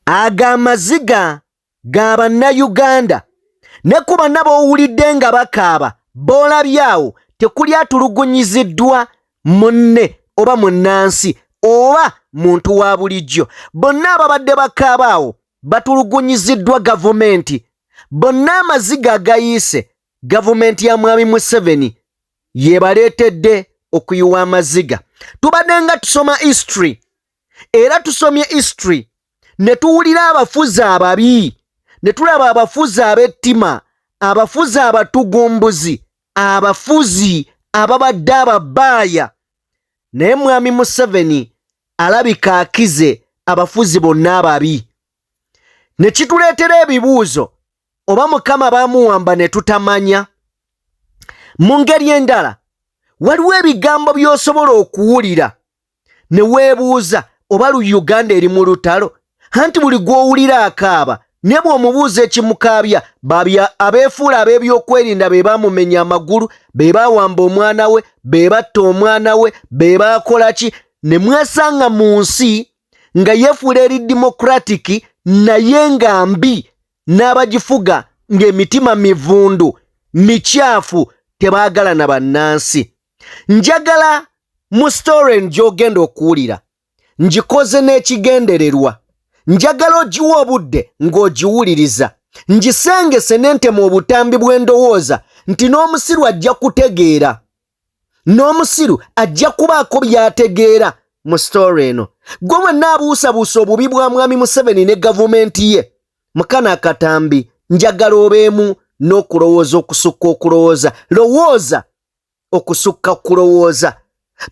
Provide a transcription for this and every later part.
Agamaziga g'Abannayuganda ne ku banna b'owulidde nga bakaaba boolabyawo tekuli atulugunyiziddwa munne oba munnansi oba muntu wa bulijjo. Bonna ababadde bakaabaawo batulugunyiziddwa gavumenti. Bonna amaziga agayiise gavumenti ya Mwami Museveni yebaleetedde okuyiwa amaziga. Tubadde nga tusoma history era tusomye history ne tuwulira abafuzi ababi, ne tulaba abafuzi ab'ettima, abafuzi abatugumbuzi, abafuzi ababadde ababaaya. Naye Mwami Museveni alabika akize abafuzi bonna ababi. Ne kituleetera ebibuuzo oba Mukama baamuwamba ne tutamanya. Mu ngeri endala waliwo ebigambo by'osobola okuwulira ne weebuuza oba Uganda eri mu lutalo. Anti buli gw'owulira akaaba ne bw'omubuuza ekimukaabya babya abeefuula ab'ebyokwerinda be baamumenya amagulu, be baawamba omwana we, be batta omwana we, be baakola ki, ne mwesanga mu nsi nga yeefuula eri democratic naye nga mbi, n'abagifuga ng'emitima mivundu mikyafu tebaagala na bannansi. Njagala mu story gy'ogenda okuwulira ngikoze n'ekigendererwa. Njagala ogiwa obudde ng'ogiwuliriza, ngisengese n'entema obutambi bw'endowooza nti n'omusiru ajja kutegeera, n'omusiru ajja kubaako by'ategeera mu story eno. Gwe mwenna abuusabuusa obubi bwa Mwami Museveni ne gavumenti ye, mukana akatambi njagala obeemu n'okulowooza okusukka okulowooza. Lowooza okusukka kulowooza.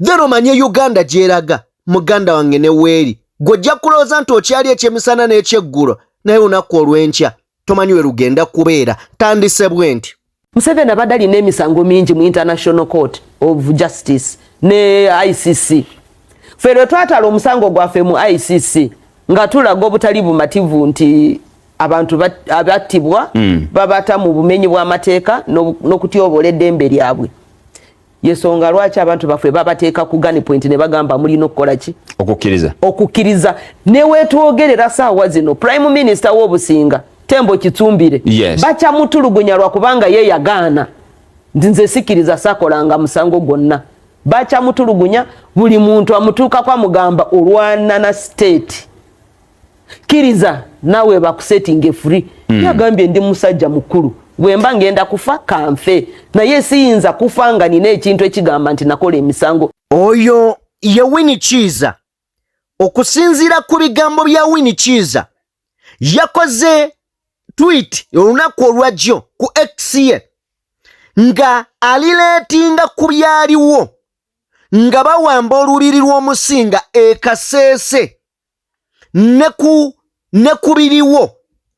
Then omanye Uganda gy'eraga, muganda wange ne weeri. Gojja kulowooza nti okyali ekyemisana n'ekyeggulo, naye olunaku olw'enkya tomanyi we lugenda kubeera. Tandise bwe nti Museveni abadde alina emisango mingi mu International Court of Justice ne ICC. Ffe lwe twatala omusango gwaffe mu ICC nga tulaga obutali bumativu nti abantu abattibwa babata mu bumenyi bw'amateeka n'okutyoboola eddembe lyabwe. Yesonga lwaki abantu baffe babateeka ku gun point ne bagamba mulina okukola ki? Okukkiriza. Ne weetwogerera saawa zino Prime Minister w'Obusinga Tembo Kitumbire bacha mutulugunya lwa kubanga ye yagaana nze sikiriza sakolanga musango gwonna. Bacha mutulugunya buli muntu amutuuka kwa mugamba olwana na state. Kiriza nawe bakusetting free. Yagambye ndi musajja mukulu. Wemba ngenda kufa kanfe. Na ye siyinza kufanga nina ekintu ekigamba nti nakola emisango. Oyo ye Winnie Chiza. Okusinzira ku bigambo bya Winnie Chiza yakoze tweet olunaku olwajjo ku X ye nga alileetinga ku byaliwo nga bawamba olubiri lw'omusinga Kasese ne kubiriwo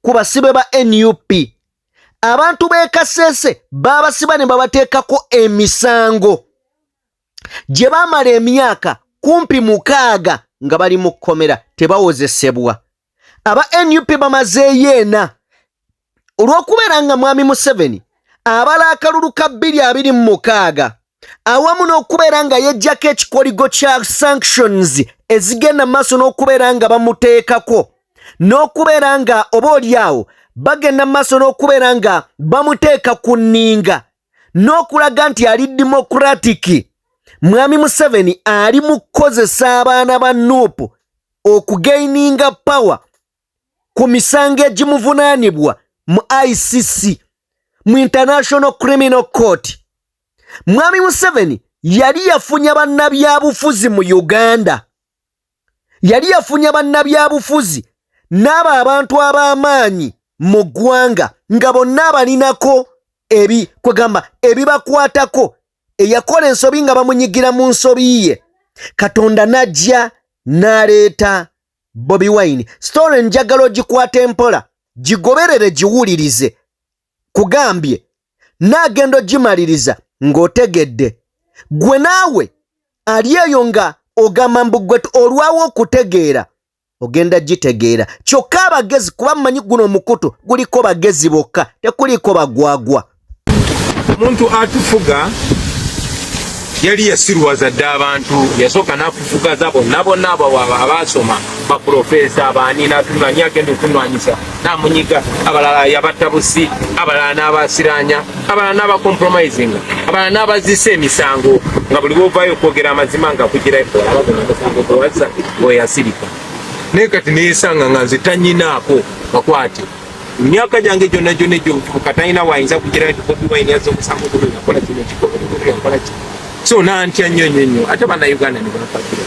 ku basibe ba NUP. Abantu b'e Kasese babasiba ne babateekako emisango gye baamala emyaka kumpi 6 nga bali mu kkomera tebawozesebwa. Aba NUP bamazeeyo 4 olw'okubeera nga Mwami Museveni abala akalulu ka 2026 awamu n'okubeera nga yejjako ekikoligo kya sanctions ezigenda maaso n'okubeera nga bamuteekako, n'okubeera nga oboolyawo bagenda maaso n'okubeera nga bamuteeka ku nninga, n'okulaga nti ali democratic. Mwami Museveni ali mu kukozesa abaana ba Nuupu okugaininga power ku misango egimuvunaanibwa mu ICC, mu International Criminal Court. Mwami Museveni yali yafunya bannabyabufuzi mu Uganda, yali yafunya bannabyabufuzi n'abo abantu ab'amaanyi mu ggwanga nga bonna balinako ebibakwatako. Eyakola ensobi nga bamunyigira mu nsobi ye. Katonda najja n'aleeta Bobi Wine. Story njagala ogikwata empola gigoberere giwulirize. Kugambye n'agenda ogimaliriza ng'otegedde. Gwe naawe ali eyo nga ogamba mbu gwe olwawo okutegeera ogenda gitegeera. Kyokka abagezi kuba mmanyi guno omukutu guliko bagezi bokka tekuliko bagwagwa. Omuntu atufuga yali yasirwaza dda abantu yasooka n'afufugaza bonna abasoma baprofesa abaani n'atulanya agenda okunwanyisa n'amunyiga abalala yabatta busi abalala n'abasiranya abalala n'abakompromisinga abalala n'abazisa emisango nga buli bwovaayo okwogera amazima nga kugira ebola oyasirika naye kati neyesanga nga nze tanyinaako bakwate emyaka gyange gyonna egyo katalina wayinza kugira nti Bobi Wine yazza omusango yakola kino yakola kino so nantya nnyo ate bannayuganda ne bafatira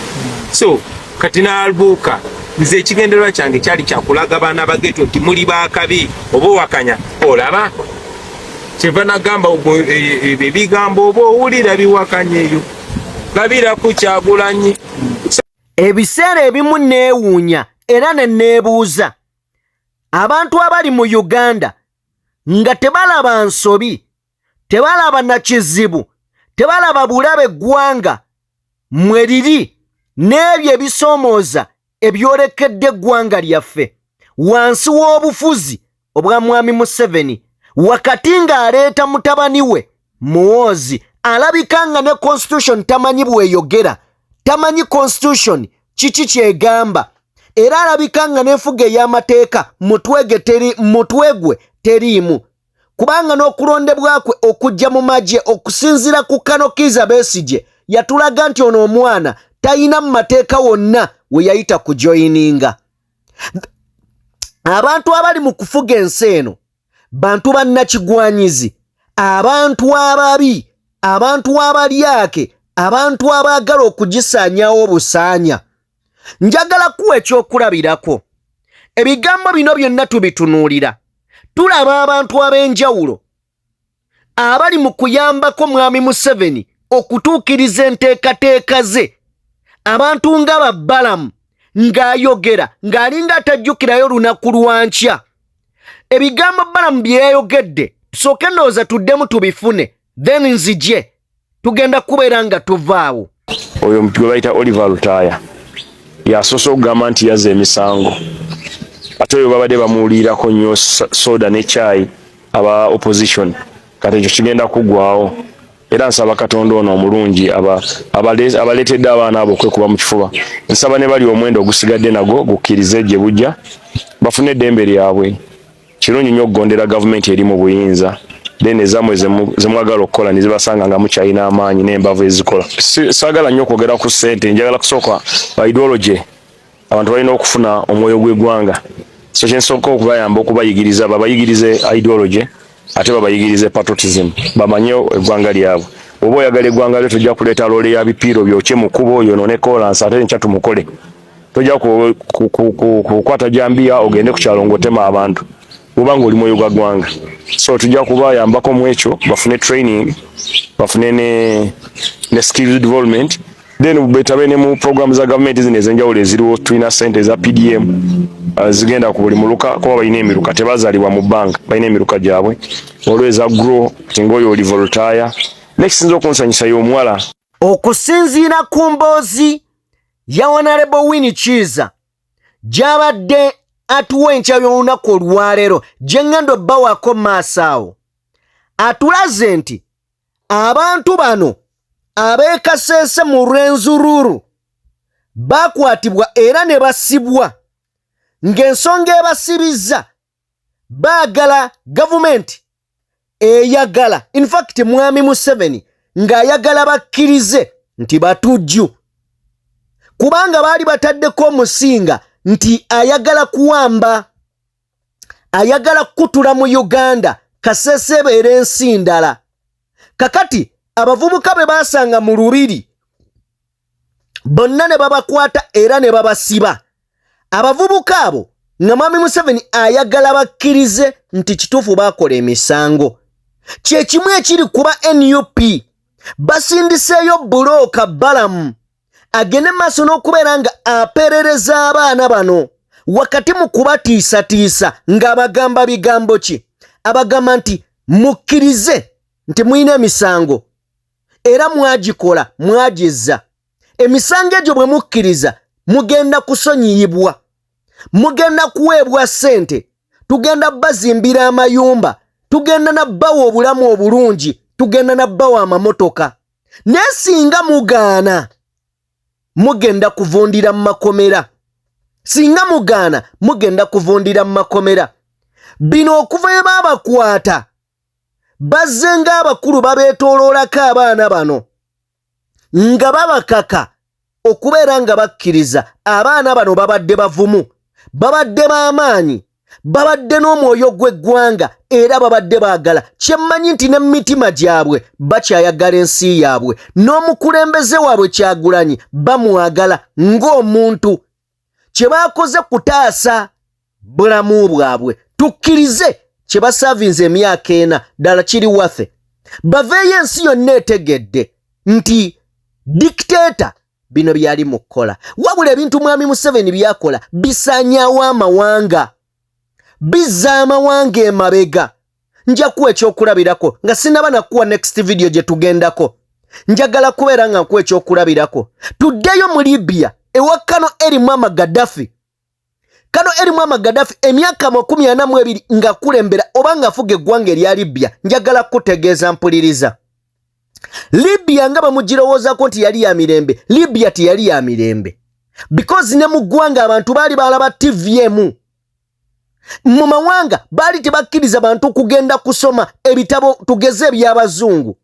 so kati n'albuuka nze ekigendererwa kyange kyali kyakulaga baana bageto nti muli baakabi oba owakanya olaba kyeva nagamba ebigambo oba owulira biwakanya eyo labira ku Kyagulanyi. Ebiseera ebimu neewuunya era ne neebuuza abantu abali mu Uganda nga tebalaba nsobi, tebalaba na kizibu, tebalaba bulabe eggwanga mwe liri n'ebyo ebisoomooza ebyolekedde eggwanga lyaffe wansi w'obufuzi obwa Mwami Museveni, wakati ng'aleeta mutabani we Muwoozi alabika nga ne constitution tamanyi bweyogera, tamanyi constitution kiki kyegamba, era alabika nga n'enfuga ey'amateeka mutwe gwe teriimu, kubanga n'okulondebwa kwe okujja mu magye okusinziira ku Kano Kizza Besigye yatulaga nti ono omwana tayina mu mateeka wonna we yayita ku joininga. Abantu abali mu kufuga ensi eno bantu bannakigwanyizi, abantu ababi, abantu abalyake, abantu abaagala okugisaanyawo obusaanya. Njagala kuwa ekyokulabirako. Ebigambo bino byonna tubitunuulira. Tulaba abantu ab'enjawulo abali mu kuyambako Mwami Museveni okutuukiriza enteekateeka ze. Abantu nga Babbalamu ng'ayogera ng'alinga atajjukirayo lunaku lwa nkya. Ebigambo Balamu bye yayogedde tusooke ndowooza tuddemu tubifune, then nzije tugenda kubeera nga tuvaawo. Oyo gwe bayita Oliver Lutaya yasoose okugamba nti yazza emisango, ate oyo babadde bamuwulirako nnyo soda ne chai aba opposition, kati ekyo kigenda kuggwawo. Era nsaba Katonda ono omulungi abaleetedde abaana abo okwekuba mu kifuba, nsaba ne bali omwendo ogusigadde nagwo gukkirize gye bujja bafune eddembe lyabwe. Kirungi nnyo okugondera gavumenti eri mu buyinza, then ezamwe zemwagala okukola ne zibasanga nga mukyalina amaanyi n'embavu ezikola. Saagala nnyo okwogera ku ssente, njagala kusooka ba ideology abantu balina okufuna omwoyo gw'eggwanga. So kyensooka okubayamba okubayigiriza babayigirize ideology ate babayigirize patriotism, bamanye eggwanga lyabwe. Oba oyagala eggwanga lyo tojja kuleeta loole ya bipiiro byokye mu kkubo yonoone kolansi ate nkya tumukole. Tojja kukwata jambiya ogende ku kyalo ng'otema abantu kubanga oli mwoyo gwa ggwanga. So tujja kubayambako mu ekyo, bafune training, bafune ne skill development, then betabe ne mu program za government zino ez'enjawulo eziriwo. Tulina ssente za PDM zigenda ku buli muluka kuba balina emiruka, tebazaalibwa mu bbanga, balina emiruka gyabwe. Waliwo eza grow kati ng'oyo Oliver Lutaya nekisinza okunsanyusa y'omuwala. Okusinziira ku mboozi ya Honorable Winnie Kiza gy'abadde atuwa enkya y'olunaku olwaleero gye ngenda obbawako maaso awo, atulaze nti abantu bano ab'e Kasese mu Rwenzururu bakwatibwa era ne basibwa, ng'ensonga ebasibizza baagala gavumenti eyagala, in fact Mwami Museveni ng'ayagala bakkirize nti batujju, kubanga baali bataddeko omusinga nti ayagala kuwamba, ayagala kutula mu Uganda, Kasese ebeera ensi ndala. Kakati abavubuka be baasanga mu lubiri bonna ne babakwata era ne babasiba. Abavubuka abo nga Mwami Museveni ayagala bakkirize nti kituufu baakola emisango. Kye kimu ekiri kuba NUP basindiseeyo bulooka Balamu agende maaso n'okubeera nga aperereza abaana bano wakati mu kubatiisatiisa ng'abagamba bigambo ki? Abagamba nti mukkirize nti muyina emisango era mwagikola, mwagizza. Emisango egyo bwe mukkiriza mugenda kusonyiyibwa, mugenda kuweebwa ssente, tugenda bazimbira amayumba, tugenda nabbawa obulamu obulungi, tugenda nabbawa amamotoka. Nesinga mugaana mugenda kuvundira mu makomera. Singa mugaana mugenda kuvundira mu makomera. Bino okuva ye babakwata bazze ng'abakulu babeetooloolako abaana bano nga babakaka okubeera nga bakkiriza abaana bano babadde bavumu, babadde b'amaanyi, babadde n'omwoyo gw'eggwanga era babadde baagala. Kyemmanyi nti n'emitima gyabwe bakyayagala ensi yaabwe, n'omukulembeze waabwe Kyagulanyi bamwagala ng'omuntu. Kye baakoze kutaasa bulamu bwabwe. Tukkirize kye basaavinze emyaka 4 ddala kiri waffe. Baveeyo ensi yonna etegedde nti dictator bino byali mu kukola. Wabula ebintu mwami Museveni byakola bisaanyaawo amawanga, bizza amawanga emabega. Nja kuwa ekyokulabirako nga sinaba nakuwa next video gye tugendako. Njagala kubeera nga nkuwa ekyokulabirako. Tuddeyo mu Libya ewa Kano erimu Gaddafi. Kano erimu Gaddafi emyaka 42 nga kulembera oba nga afuga eggwanga erya Libya. Njagala kutegeeza mpuliriza. Libya nga bamugirowoozako nti yali ya mirembe, Libya teyali ya mirembe. Because ne mu ggwanga abantu baali balaba TVM. Mu mawanga baali tebakkiriza bantu kugenda kusoma ebitabo tugeze eby'Abazungu.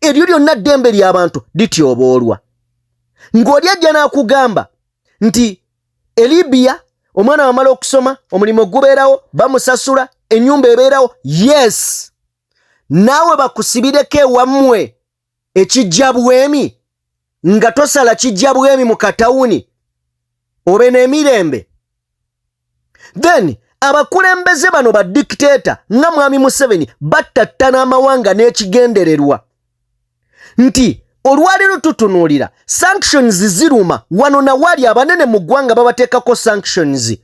Eryo lyonna ddembe ly'abantu lityoboolwa. Ng'oli ajja n'akugamba nti Libya omwana wamala okusoma omulimu gubeerawo, bamusasula, ennyumba ebeerawo. Yes, naawe bakusibireko ewammwe ekijja bwemi nga tosala kijja bwemi mu katawuni obe n'emirembe. Then abakulembeze bano ba dictator nga mwami Museveni battattana amawanga n'ekigendererwa nti olwaliro tutunuulira sanctions ziruma wano na wali abanene mu ggwanga babateekako sanctions.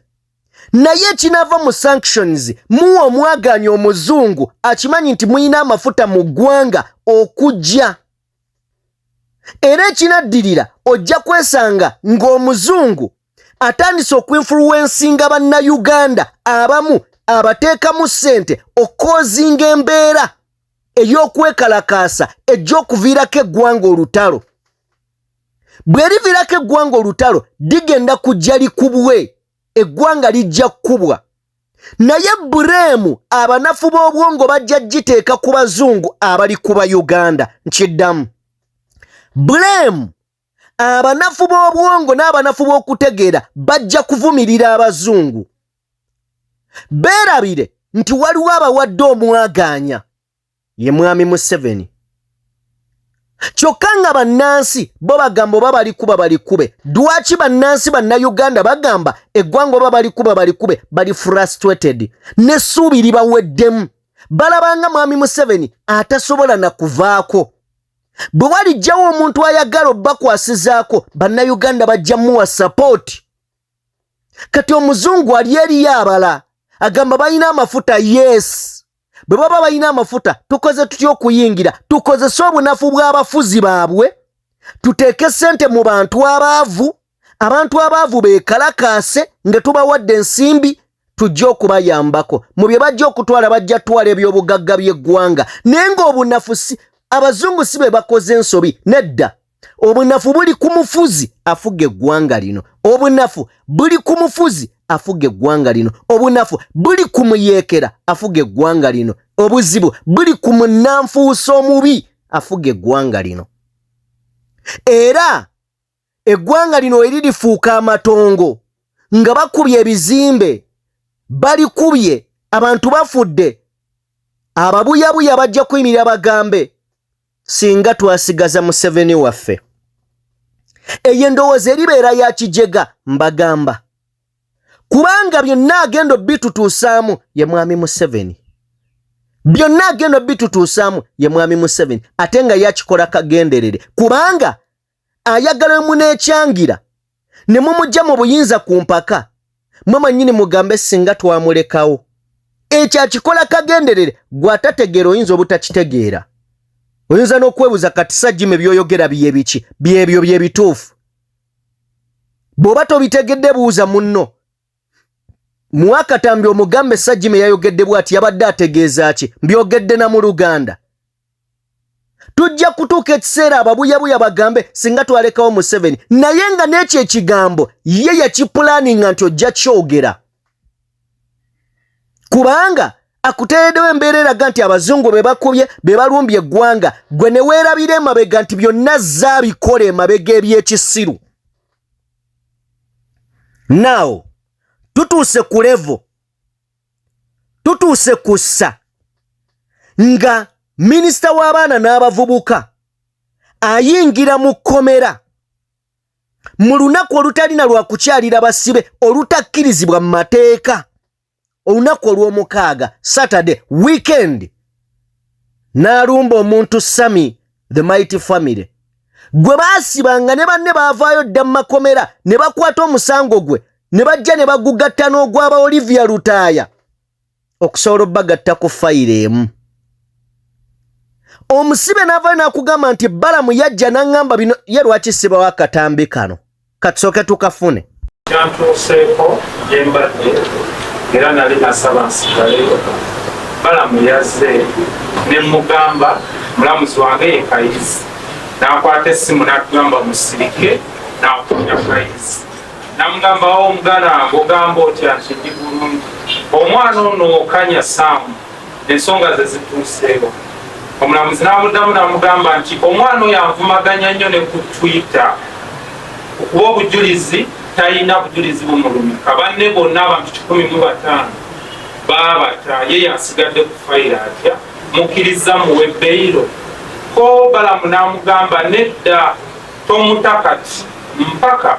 Naye ekinaava mu sanctions muwa omwagaanya omuzungu akimanyi nti muyina amafuta mu ggwanga okujja. Era ekinaddirira ojja kwesanga ng'omuzungu atandise okuinfluensinga bannayuganda abamu abateekamu ssente okoozinga embeera ey'okwekalakaasa ejja okuviirako eggwanga olutalo. Bwe liviirako eggwanga olutalo ligenda kujja likubwe, eggwanga lijja kkubwa. Naye bureemu abanafu b'obwongo bajja giteeka ku bazungu abali kuba Uganda. Nkiddamu, bureemu abanafu b'obwongo n'abanafu b'okutegeera bajja kuvumirira abazungu. Beerabire nti waliwo abawadde omwagaanya ye mwami Museveni. Kyokka nga bannansi bo bagamba oba balikuba balikube. Lwaki bannansi bannayuganda bagamba eggwanga oba balikuba balikube? Bali frustrated n'essuubi libaweddemu. Balabanga mwami Museveni atasobola na kuvaako. Bwe walijjawo omuntu ayagala obbakwasizaako bannayuganda bajja muwa support. Kati omuzungu ali eri abala agamba balina amafuta. Yes, bwe baba balina amafuta tukoze tutya okuyingira? Tukozese obunafu bw'abafuzi baabwe, tuteeke ssente mu bantu abaavu. Abantu abaavu beekalakaase nga tubawadde ensimbi tujja okubayambako. Mu bye bajja okutwala bajja twala eby'obugagga by'eggwanga. Naye ng'obunafu si abazungu si be bakoze ensobi. Nedda, obunafu buli ku mufuzi afuga eggwanga lino. Obunafu buli ku mufuzi afuga eggwanga lino. Obunafu buli ku muyeekera afuga eggwanga lino. Obuzibu buli ku munnanfuusa omubi afuga eggwanga lino. Era eggwanga lino eririfuuka amatongo nga bakubye ebizimbe, balikubye, abantu bafudde, ababuyabuya bajja kuyimirira bagambe singa twasigaza Museveni waffe. Eyo endowooza eribeera ya kijega mbagamba. Kubanga byonna agenda bitutuusaamu ye mwami Museveni. Byonna agenda bitutuusaamu ye mwami Museveni. Ate nga yakikola kagenderere. Kubanga ayagala muneekyangira ne mumujja mu buyinza ku mpaka. Mama nyini mugambe singa twamulekawo. Ekyo akikola kagenderere gwatategeera oyinza obutakitegeera. Oyinza n'okwebuuza kati Sajjime byoyogera biye biki? Byebyo bye bituufu. Bw'oba tobitegedde buuza munno. Mwakatambi omugambe Sajjime yayogedde bw'ati yabadde ategeeza ki? Byogedde na mu Luganda. tujja kutuuka ekiseera ababuyabuya bagambe singa twalekawo Museveni naye nga n'ekyo ekigambo ye yakipulaninga nti ojja kyogera kubanga akuteereddewo embeera eraga nti abazungu be bakubye be balumbye eggwanga gwe ne weerabira emabega nti byonna zaabikola emabega eby'ekisiru. Naawo tutuuse ku levo tutuuse ku ssa nga minisita w'abaana n'abavubuka ayingira mu kkomera mu lunaku olutalina lwa kukyalira basibe olutakkirizibwa mu mateeka olunaku olw'omukaaga Saturday weekend n'alumba omuntu Sami the Mighty Family gwe baasibanga ne banne baavaayo dda mu makomera ne bakwata omusango gwe ne bajja ne bagugatta n'ogwaba Olivia Lutaaya okusobola obbagatta ku fayiro emu. Omusibe n'avaayo n'akugamba nti Balamu yajja n'aŋŋamba bino ye lwaki sibawo akatambi kano katusooke tukafune. Kyantuuseeko gye mbadde era nali nasaba nsigale Balamu yazze ne mugamba mulamuzi wange ye Kayizi n'akwata essimu n'atugamba musirike n'akunya Kayizi n'amugambawo omugana ng'ogamba otya nti ndi bulungi omwana ono okanya Saamu ensonga ze zituuseewo. Omulamuzi n'amuddamu n'amugamba nti omwana oyo anvumaganya nnyo ne ku Twitter okuba obujulizi talina bujulizi bumulumika banne bonna abantu 15 baabata ye yasigadde ku fayiro atya mukkiriza muwe beyiro ko Balamu n'amugamba nedda tomutakati mpaka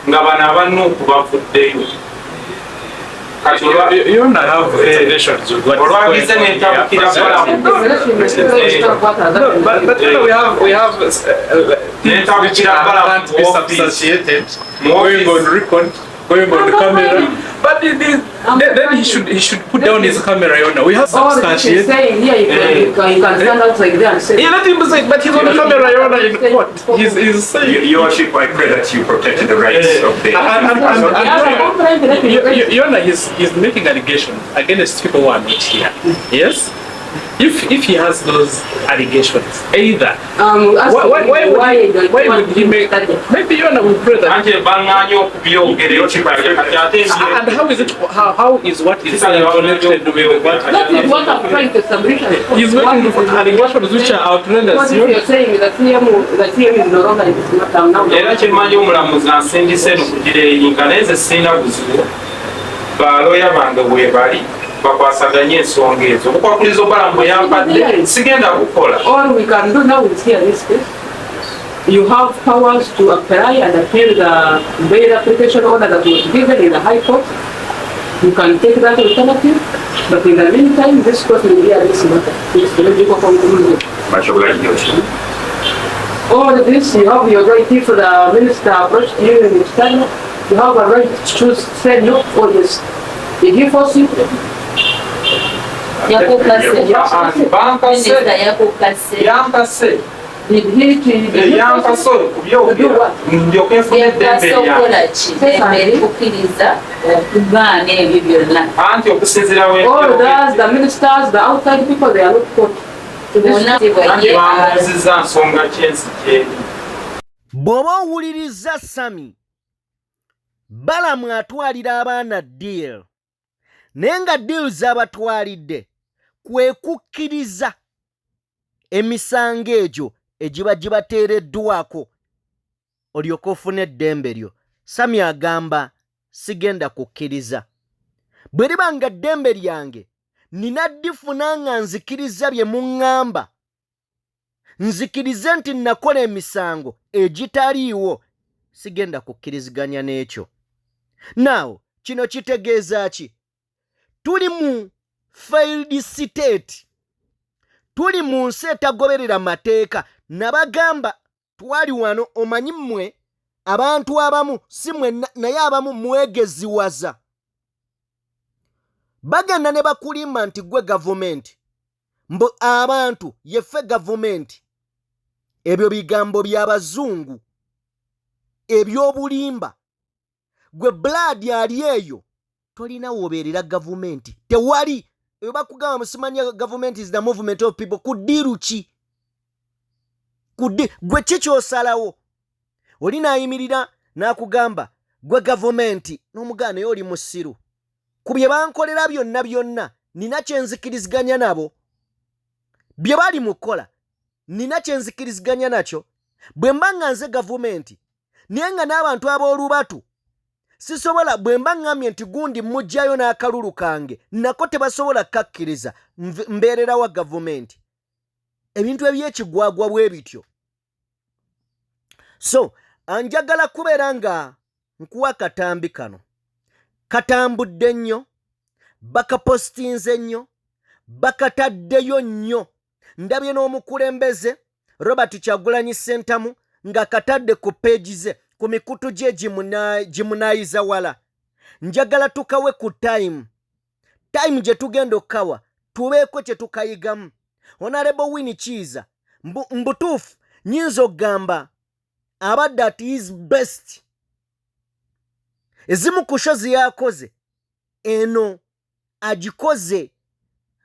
nga bano abanuuku bavuddeyo. olwagize n'etabukira Balamu n'etabukira Balamu going on the camera, but then he should put down his camera. We have substantiated. You can stand outside there and say. Yeah, let him say, but he's on the camera in court. He's saying. Your worship, I pray that you protect the rights of the. He's making allegations against people who are not here. Yes. If he has those allegations, either why would he make? Maybe Yona will pray that. And how is it? How is what is connected with what? That is what I'm trying to establish. He's making allegations which are outrageous. What if you're saying that CM is no longer in this matter now? Era kimanyi omulamuzi ansindise n'okugireyinga naye nze sirina buzibu balooya bange bwe bali bakwasaganye ensonga ezo okwakuliza Balamu yampadde sigenda kukola. All we can do now is hear this case. You have powers to apply and appeal the bail application order that was given in the High Court. You can take that alternative, but in the meantime, this court will hear this matter. It's the logical conclusion. Much obliged. All this, you have your right if the minister approached you in Uganda, you have a right to choose, say no or yes. Did he force you? Yankase Did he yankase kubyogera ndyoke nfune eddembe lyange anti okusinziira all those, the ministers, the outside people, they are not court. anti bambuuzizza nsonga kyensi kyeri. Bw'oba owuliriza Sami Balamu atwalira abaana deal naye nga deal z'abatwalidde kwe kukkiriza emisango egyo egiba gibateereddwako olyoke ofune eddembe lyo. Sami agamba sigenda kukkiriza. Bwe liba nga ddembe lyange nina ddifuna nga nzikiriza bye muŋŋamba nzikirize nti nakola emisango egitaliiwo sigenda kukkiriziganya n'ekyo. Naawo kino kitegeeza ki? Tuli mu failed state, tuli mu nsi etagoberera mateeka. Nabagamba twali wano omanyi mmwe abantu abamu si mwenna naye abamu mwegeziwaza bagenda ne bakulimba nti gwe gavumenti mbu abantu yeffe gavumenti. Ebyo bigambo by'Abazungu eby'obulimba. Gwe blood ali eyo tolina wobeerera gavumenti tewali. Bakugamba musimanya government is the movement of people kudiru ki? gwe kikyosalawo oli nayimirira n'akugamba gwe gavumenti n'omugana naye oli musiru ku bye bankolera byonna nina kyenzikiriziganya nabo bye bali mukola nina kyenzikiriziganya nakyo bwe mba nga nze gavumenti naye nga n'abantu ab'olubatu sisobola bwe mba ngambye nti gundi mujjayo n'akalulu kange nako tebasobola kkakkiriza mbeererawa gavumenti ebintu ebyekigwagwa bwe bityo so anjagala kubeera nga nkuwa katambi kano katambudde nnyo bakapostinze nnyo bakataddeyo nnyo ndabye n'omukulembeze Robert Kyagulanyi Ssentamu nga katadde ku peegi ze ku mikutu gye gimunayiza wala njagala tukawe ku time gye tugenda okkawa tubeeko kye tukayigamu Honorable Winnie Kiiza mbutuufu nyinza okugamba abadde at his best ezimu ku shozi yakoze eno agikoze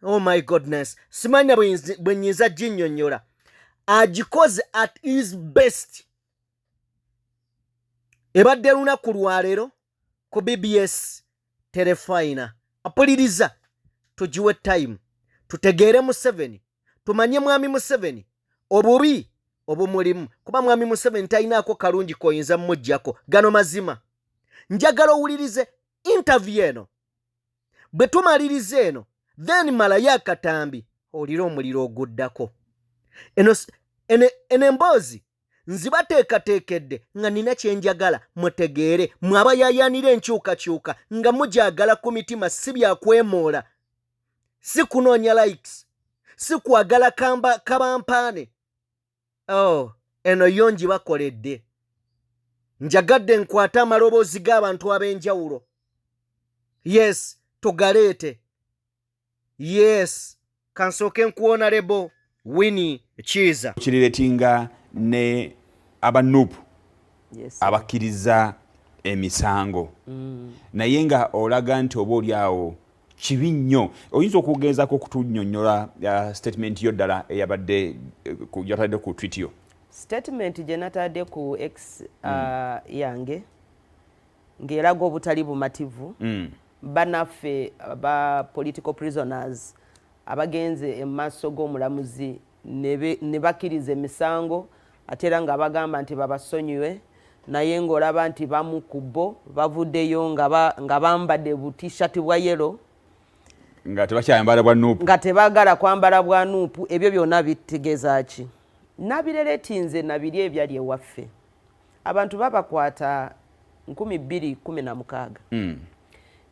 oh my goodness simanya bwe nyinza ginnyonnyola agikoze at his best ebadde lunaku lwaleero ku BBS Terefina apuliriza tugiwe time tutegeere Museveni tumanye mwami Museveni obubi obumulimu kuba mwami Museveni talinaako kalungi koyinza mmujjako gano mazima njagala owulirize interview eno bwe tumaliriza eno then malayo akatambi olira omuliro oguddako eno emboozi nzibateekateekedde nga nina kyenjagala mutegeere mwabayayanira enkyukakyuka nga mujagala ku mitima si byakwemoola si kunoonya likes si kwagala kabampaane eno yo ngibakoledde njagadde nkwata amaloboozi g'abantu ab'enjawulo yes tugaleete yes kansooke nkuwona lebo Winnie Kiiza kiriretinga ne abanupu yes, abakkiriza emisango naye nga olaga nti oba oli awo kibi nnyo oyinza okugenzako okutunnyonnyola statement yo ddala eyabadde yatadde ku tweet yo statement gye natadde ku X yange ng'eraga obutali bumativu banaffe ba political prisoners abagenze emmaaso g'omulamuzi ne bakkiriza emisango ate era nga bagamba nti babasonyiwe naye ng'olaba nti bamu ku bo bavuddeyo nga bambadde butishat bwa yero nga tebakyayambala bwa nuupu nga tebaagala kwambala bwa nuupu ebyo byonna bitegeeza ki nabireretinze nabiri ebyali ewaffe abantu babakwata 2016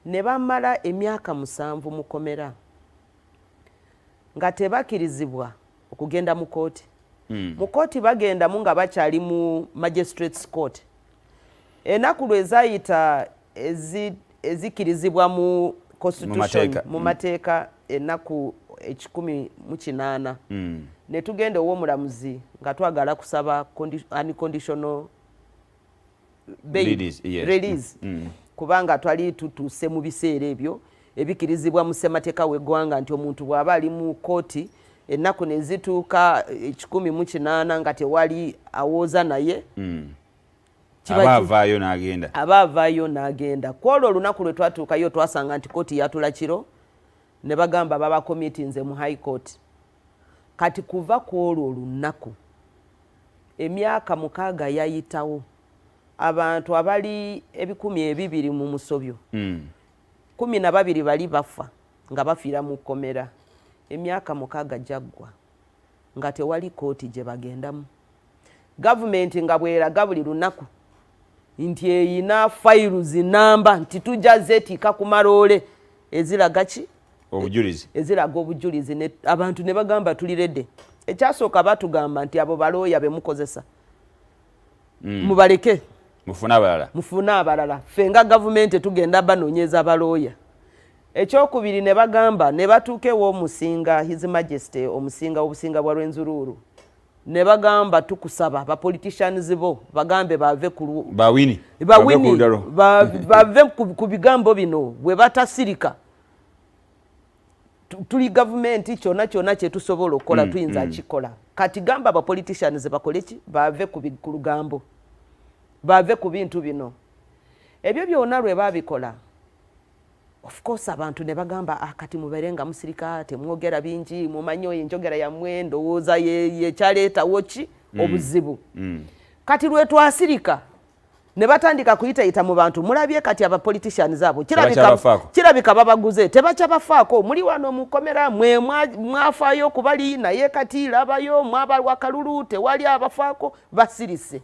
ne bamala emyaka 7 mu komera nga tebakkirizibwa okugenda mu kooti mu kooti bagendamu nga bakyali mu magistrates court enaku lwezayita ezikkirizibwa mu constitution mu mateeka enaku 18 ne tugenda ow'omulamuzi nga twagala kusaba unconditional bail release kubanga twali tutuuse mu biseera ebyo ebikkirizibwa mu ssemateeka w'eggwanga nti omuntu bw'aba ali mu kooti ennaku ne zituuka 18 nga tewali awooza naye aba avaayo n'agenda ku olwo olunaku lwe twatuukayo twasanga nti kooti yatula kiro ne bagamba babakomitinze mu high court kati kuva ku olwo olunaku emyaka 6 yayitawo abantu abali 200 mu musobyo 12 bali bafa nga bafiira mu komera emyaka 6 jaggwa nga tewali kooti gye bagendamu gavumenti nga bweraga buli lunaku nti eyina files namba nti tujja zeetika ku maloole eziraga ki obujulizi eziraga obujulizi abantu ne bagamba tuliredde ekyasooka batugamba nti abo balooya be mukozesa mubaleke mufuna abalala ffe nga gavumenti tugenda banoonyeza balooya ekyokubiri ne bagamba ne batuukewo omusinga his majesty omusinga obusinga bwa Rwenzururu ne bagamba tukusaba ba politicians bo bagambe bave ku bawini bave ku bigambo bino bwe batasirika tuli gavumenti kyonna kyetusobola okukola tuyinza kikola. Kati gamba aba politicians bakole ki bave ku lugambo bave ku bintu bino ebyo byonna lwe babikola. Of course abantu ne bagamba kati muberenga musirika temwogera bingi mumanyo enjogera ya mwendo woza ye kyaleeta woki obuzibu. Kati lwe twasirika ne batandika kuyita mu bantu mulabye kati aba politicians abo kirabika babaguze tebakyabafaako muli wano mukomera mwe mwafaayo kubali naye kati labayo mwabalwa kalulu tewali abafaako basirise.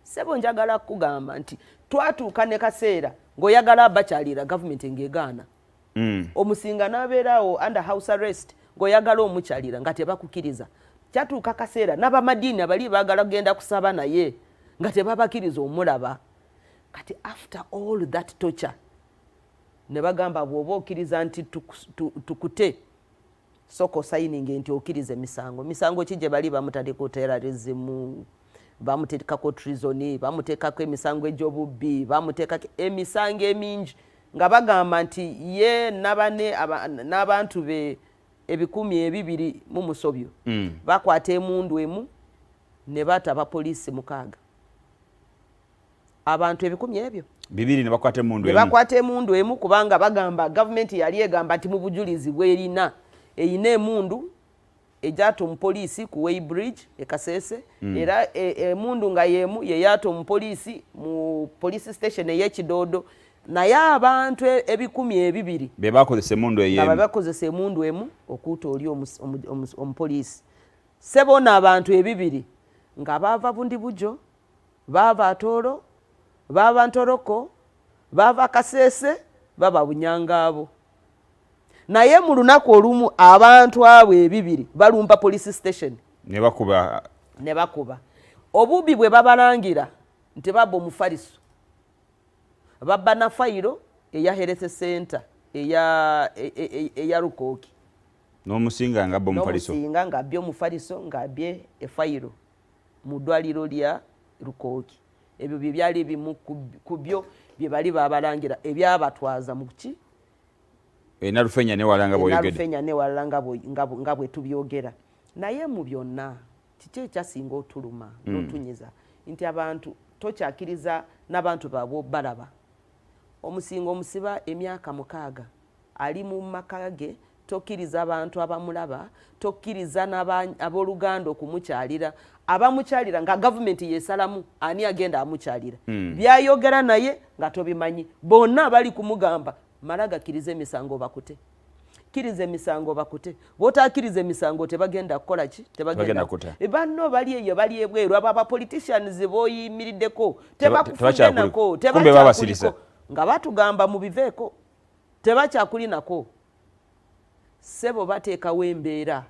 Sebo njagala kugamba nti twatuuka ne kaseera ng'oyagala bakyalira gavumenti ng'egaana. Omusinga n'abeerawo under house arrest ng'oyagala omukyalira nga tebakukiriza. Kyatuuka kaseera n'abamadiini abali baagala kugenda kusaba naye nga tebabakiriza omulaba. Kati after all that torture ne bagamba bw'oba okkiriza nti tukute soko signing nti okkiriza emisango ki gye bali bamutadeko terrorism bamuteekako treason bamuteekako emisango egy'obubbi bamuteekako emisango emingi nga bagamba nti ye n'abantu be 200 mu musobyo bakwata emundu emu ne batta abapoliisi 6. Abantu 100 ebyo 200 ne bakwata emundu emu bakwata emundu emu kubanga bagamba gavumenti yali egamba nti mu bujulizi bwerina eyina emundu ejato omupoliisi ku Weybridge Kasese era emundu nga yemu yeyato omupoliisi mu police station ey'Ekidoodo naye abantu 200 be bakozesa emundu eyemu bakozesa emundu emu okuuta oli omupoliisi. Sebona abantu 200 nga bava bundi bujo bava Atoro bava Ntoroko bava Kasese baba Bunyangabo. Naye mu lunaku olumu abantu abo 200 balumba police station ne bakuba obubi bwe babalangira nti babba omufaliso babba na fayiro eya Health Center eya Rukooki n'omusinga nga abba omufaliso nga abye efayiro mu ddwaliro lya Rukooki. Ebyo bye byali bimu ku byo bye bali babalangira ebyabatwaza mu ki Narufenya ne walanga boyogede. Narufenya ne walanga nga bwe tubyogera. Naye mu byonna kiki ekyasinga otuluma n'otunyiza nti abantu tokyakiriza n'abantu baabo balaba. Omusinga omusiba emyaka 6 ali mu makage tokkiriza abantu abamulaba tokkiriza n'aboluganda okumukyalira abamukyalira nga gavumenti yesalamu ani agenda amukyalira byayogera naye nga tobimanyi bonna bali kumugamba malaga kirize emisango bakute kirize emisango bakute botakirize emisango tebagenda kukola ki tebagenda kuta banno bali eyo bali ebweru aba politicians boyimiriddeko tebakufuggenako kumbe babasirisa nga batugamba mu biveeko tebakyakulinako sebo bateekawo embeera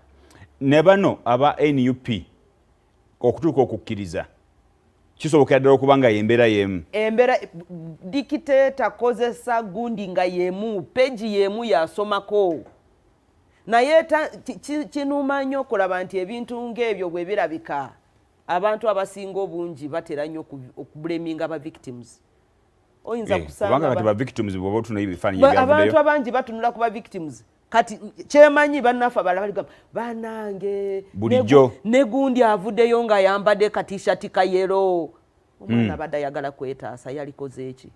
ne bano aba NUP okutuuka okukkiriza kisobokera ddala okuba nga yembeera yemu embeera dikiteeta kozesa gundi nga yemu peji yemu yasomako naye kinuuma nnyo okulaba nti ebintu ng'ebyo bwe birabika abantu abasinga obungi batera nnyo okubleminga aba victims oyinza kusanga kati ba victims bw'oba otunula ebifaananyi ebyavuddeyo abantu abangi batunula ku ba victims kati kyemanyi bannaffe abalala baligamba banange bulijjo ne gundi avuddeyo nga yambadde katishati kayero omwana abadde ayagala kwetaasa yalikoze eki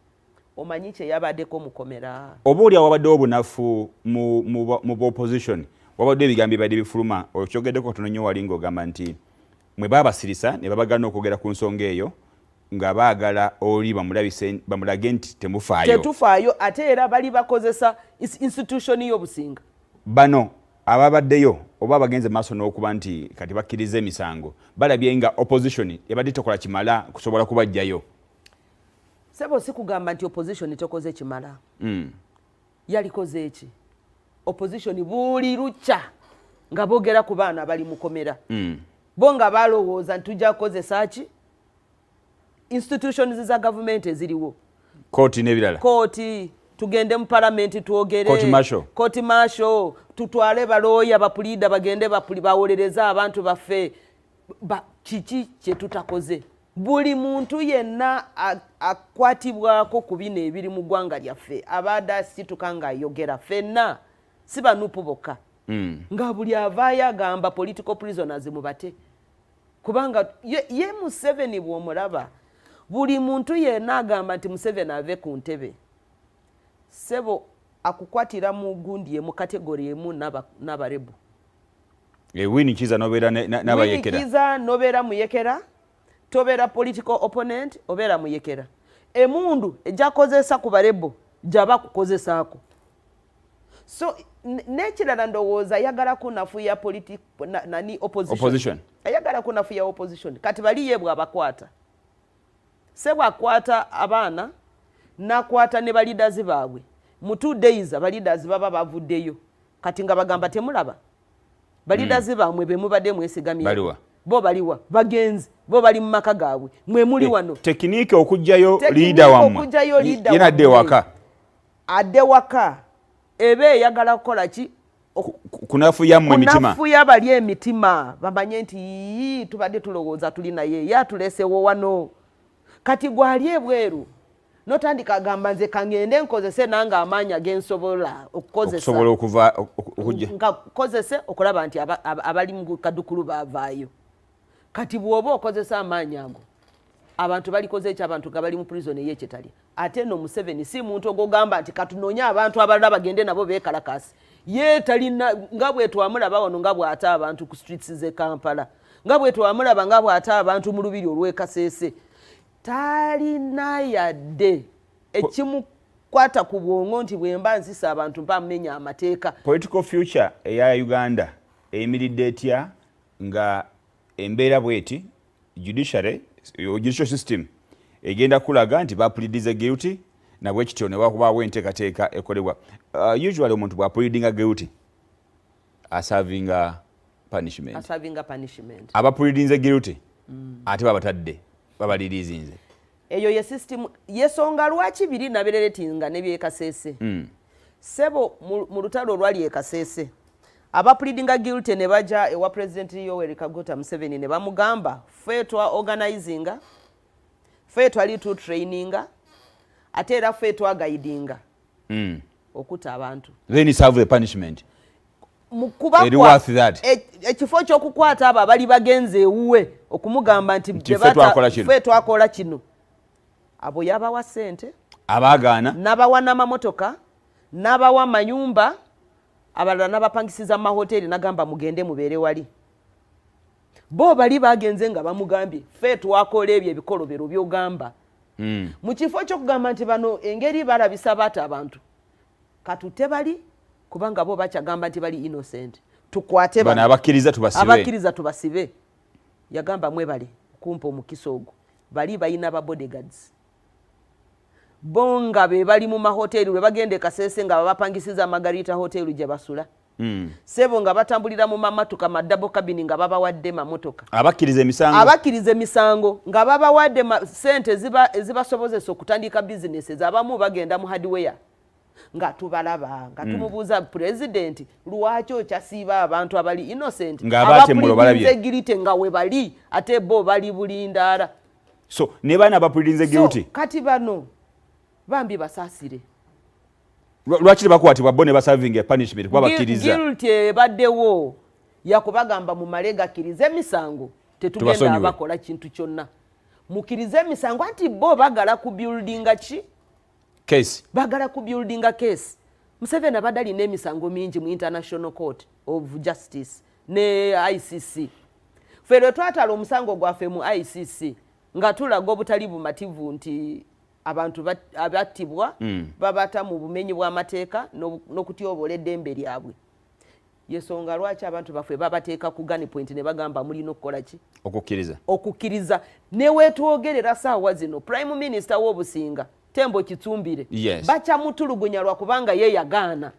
omanyi kye yabaddeko mukomera oba oli awabaddewo obunafu mu opposition wabadde ebigambo bibadde bifuluma okyogeddeko katono nnyo wali ng'ogamba nti mwe baabasirisa ne babagana okwogera ku nsonga eyo nga baagala oli bamulage nti tetufaayo ate era bali bakozesa institution y'obusinga bano ababaddeyo oba bagenze maaso n'okuba nti kati bakkiriza emisango balabye nga opposition ebadde tekola kimala kusobola kubajjayo sebo si kugamba nti opposition tekoze kimala yalikoze eki opposition buli lukya nga boogera ku baana bali mukomera bo nga balowooza nti tujja kukozesa ki institutions za government eziriwo kooti n'ebirala kooti tugende mu parliament tuogere kooti marshal tutwale balooya bapulida bagende bawolereza abantu baffe kiki kye tutakoze buli muntu yenna akwatibwako ku bino ebiri mu ggwanga lyaffe abadde asituka ng'ayogera ffenna si banupu bokka nga buli avaayo agamba political prisoners mubate kubanga ye Museveni bw'omulaba buli muntu yenna agamba nti Museveni ave ku ntebe sebo akukwatira mu gundi emu kategori emu n'abarebu Winnie Kiza nobeera n'abayekera Winnie Kiza nobeera muyekera tobeera political opponent obeera muyekera emundu ejakozesa ku barebu jaba kukozesaako so nekirala ndowooza ayagala kunafuya nani opposition ayagala kunafuya opposition kati bali yebwa abakwata sebo akwata abaana nakwata ne balidazi baabwe mu 2 days abalidazi baba bavuddeyo kati nga bagamba temulaba balidazi baamwe be mubadde mwesigamye bo baliwa bagenzi bo bali mu maka gaabwe mwe muli wano tekiniike okujjayo leader wamwe yena adde waka ebe yagala kukola ki kunafuya mmwe emitima kunafuya bali emitima bamanye nti tubadde tulowooza tuli naye yatulesewo wano kati gwali ebweru notandika agamba nze kangende nkozese nanga amaanya gensobola okukozesa nga kozese okulaba nti abali mu kadukulu bavaayo kati bwoba okozesa amaanya ago abantu balikoze ekyo abantu nga bali mu prison eyekitali ate no Museveni si muntu ogogamba nti katunonya abantu abalala bagende nabo bekalakasi ye talina nga bwe twamulaba wano nga bw'ata abantu ku streets ze Kampala nga bwe twamulaba nga bw'ata abantu mu lubiri olw'e Kasese talina yadde ekimukwata ku bwongo nti bwemba nzisa abantu mpamenya amateeka political future eya Uganda eyimiridde etya nga embeera bweti judicial system egenda kulaga nti bapleadinze guilty nabwe kityo ne wakubawo enteekateeka ekolebwa usually omuntu bwapleadinga guilty aservinga punishment abapleadinze guilty ate babatadde babalirizinze eyo ye system yesonga lwaki biri nabereretinga nebye Kasese sebo mu lutalo olwali e Kasese aba pleadinga guilty ne baja ewa president Yoweri Kaguta Museveni ne bamugamba fetwa organizinga fetwa litu traininga ate era fetwa guidinga okuta abantu then serve the punishment mukubakwa ekifo ky'okukwata abo abali bagenze ewuwe okumugamba nti fetwa akola kino abo yabawa sente abagaana nabawa n'amamotoka nabawa manyumba abalala n'abapangisiza mu mahoteli nagamba mugende mubeere wali bo bali bagenze nga bamugambye ffe twakola ebyo ebikolobero by'ogamba mu kifo ky'okugamba nti bano engeri balabisa baata abantu katute bali kubanga bo bakyagamba nti bali innocent tukwate bano abakkiriza tubasibe yagamba mwebale kumpa omukisa ogwo bali bayina ba bodyguards bonga be bali mu mahoteli we bagende Kasese nga babapangisiza Margarita hotel gye basula sebo nga batambulira mu mamatuka madabo cabin nga babawadde mamotoka abakkiriza emisango nga babawadde sente zibasobozesa okutandika businesses abamu bagenda mu hardware nga tubalaba nga tumubuuza president lwaki okyasiiba abantu abali innocent abapulize girite nga we bali ate bo bali bulindaala so ne bana abapulize guilty kati bano bambi basasire lwaki bakwatibwa bo ne baserving a punishment kuba bakkiriza guilty baddewo yakubagamba mu malega kirize emisango tetugenda abakola kintu kyonna mukirize emisango anti bo bagala ku buildinga ki case bagala ku buildinga case Museveni abadali n'emisango mingi mu International Court of Justice ne ICC fero twatala omusango gwaffe mu ICC nga tulaga obutali bumativu nti abantu abattibwa babata mu bumenyi bw'amateeka n'okutyobola eddembe lyabwe yesonga lwaki abantu baffe babateeka ku gun point ne bagamba mulina okukola ki okukkiriza ne weetwogerera saawa zino prime minister w'obusinga Tembo Kitsumbire bakyamutulugunya lwakubanga ye yagaana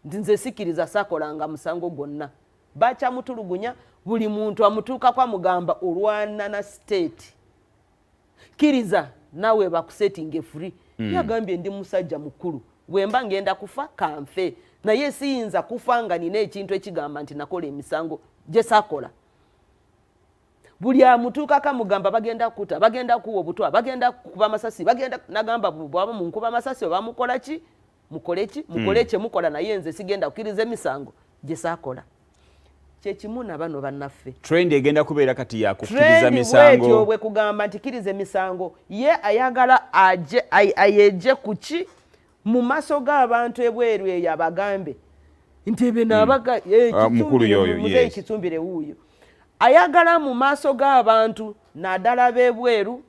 nti nze sikiriza sakolanga musango gwonna bakyamutulugunya buli muntu amutuukako amugamba olwana na state kiriza nawe bakusetting free yagambye ndi musajja mukulu bwemba ngenda kufa kanfe naye siyinza kufa nga nina ekintu ekigamba nti nakola emisango gye sakola buli amutuukako amugamba bagenda kuta bagenda kuwa obutwa bagenda kukuba amasasi bagenda nagamba bwaba munkuba amasasi oba mukola ki mukole mukola naye nze sigenda kukiriza emisango gye saakola kyekimu na bano bannaffe trend egenda kubeera kati ya kukiriza misango bwe kugamba nti kiriza emisango ye ayagala ayeje kuki mu maaso g'abantu ebweru eyo abagambe nti ebe naabaga mukulu yoyo kitumbire wuuyo ayagala mu maaso g'abantu naddala b'ebweru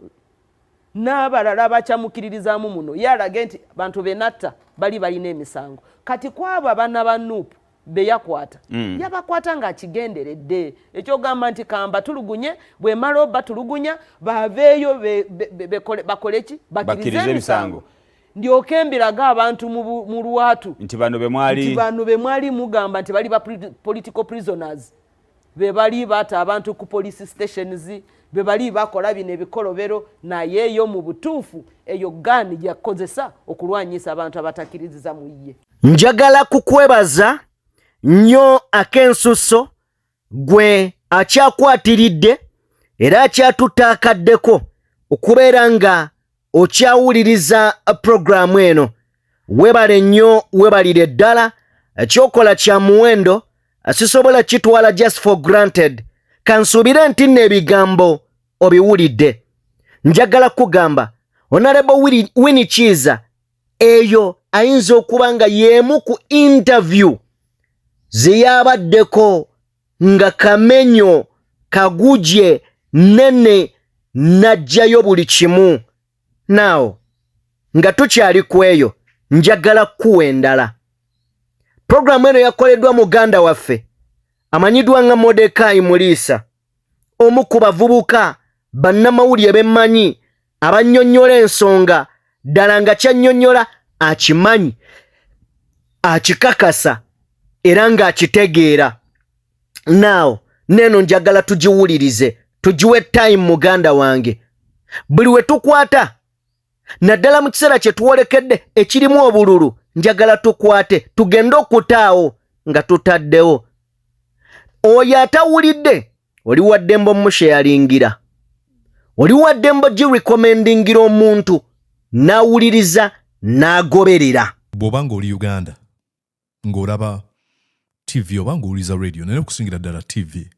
n'abalala bakyamukiririzaamu muno ye alage nti bantu benatta balina emisango kati kwabo abaana ba nuupu beyakwata yabakwata ng'akigenderedde ekyogamba nti kamba tulugunye bwe mala obba tulugunya baveeyo bakole ki bakirize emisango ndyoke mbiraga abantu mu lwatu nti bano be mwali mugamba nti bali ba political prisoners be bali baata abantu ku police stations be bali bakola bino ebikolobero naye yo mu butuufu eyo gani yakozesa okulwanyisa abantu abatakiriza mu ye. Njagala kukwebaza nnyo ak'ensusso gwe akyakwatiridde era akyatutaakaddeko okubeera nga okyawuliriza programu eno. Webale nnyo, webalire ddala, ekyokola kya muwendo sisobola kitwala just for granted. Kansuubire nti n'ebigambo obiwulidde. Njagala kugamba Honorable Winnie Kiiza eyo ayinza okuba nga y'emu ku interview ze yabaddeko nga kamenyo kaguje nene najjayo buli kimu. Now nga tukyali ku eyo njagala kuwa endala. Programu eno yakoleddwa muganda waffe amanyidwa nga Bakaaye Muliisa, omu ku bavubuka bannamawulire bemmanyi abannyonnyola ensonga ddala nga kyannyonnyola akimanyi, akikakasa era ng'akitegeera. Now neno njagala tugiwulirize, tugiwe time muganda wange. Buli we tukwata naddala mu kiseera kye tuwolekedde ekirimu obululu njagala tukwate tugende okutaawo nga tutaddewo. Oyo atawulidde oli waddembo musheyalingira, oli waddembo girecommendingira omuntu n'awuliriza n'agoberera. Bw'oba ng'oli Uganda ng'olaba TV oba ng'owuliriza radio naye okusingira ddala TV,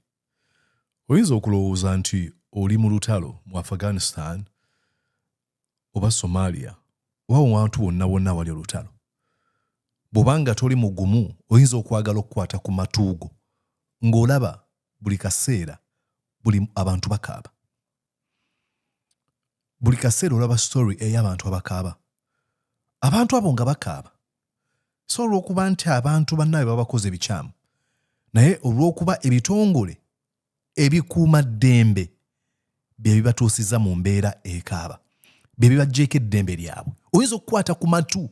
oyinza okulowooza nti oli mu lutalo mu Afghanistan oba Somalia oba wantu wonna wali olutalo. Bw'obanga toli mugumu oyinza okwagala okukwata ku matuugo ng'olaba buli kaseera buli abantu bakaaba. Buli kaseera olaba story ey'abantu abakaaba. Abantu abo nga bakaaba so olw'okuba nti abantu bannaabwe babakoze ebikyamu, naye olw'okuba ebitongole ebikuuma ddembe bye bibatuusiza mu mbeera ekaaba, bye bibaggyeko eddembe lyabwe, oyinza okukwata ku matu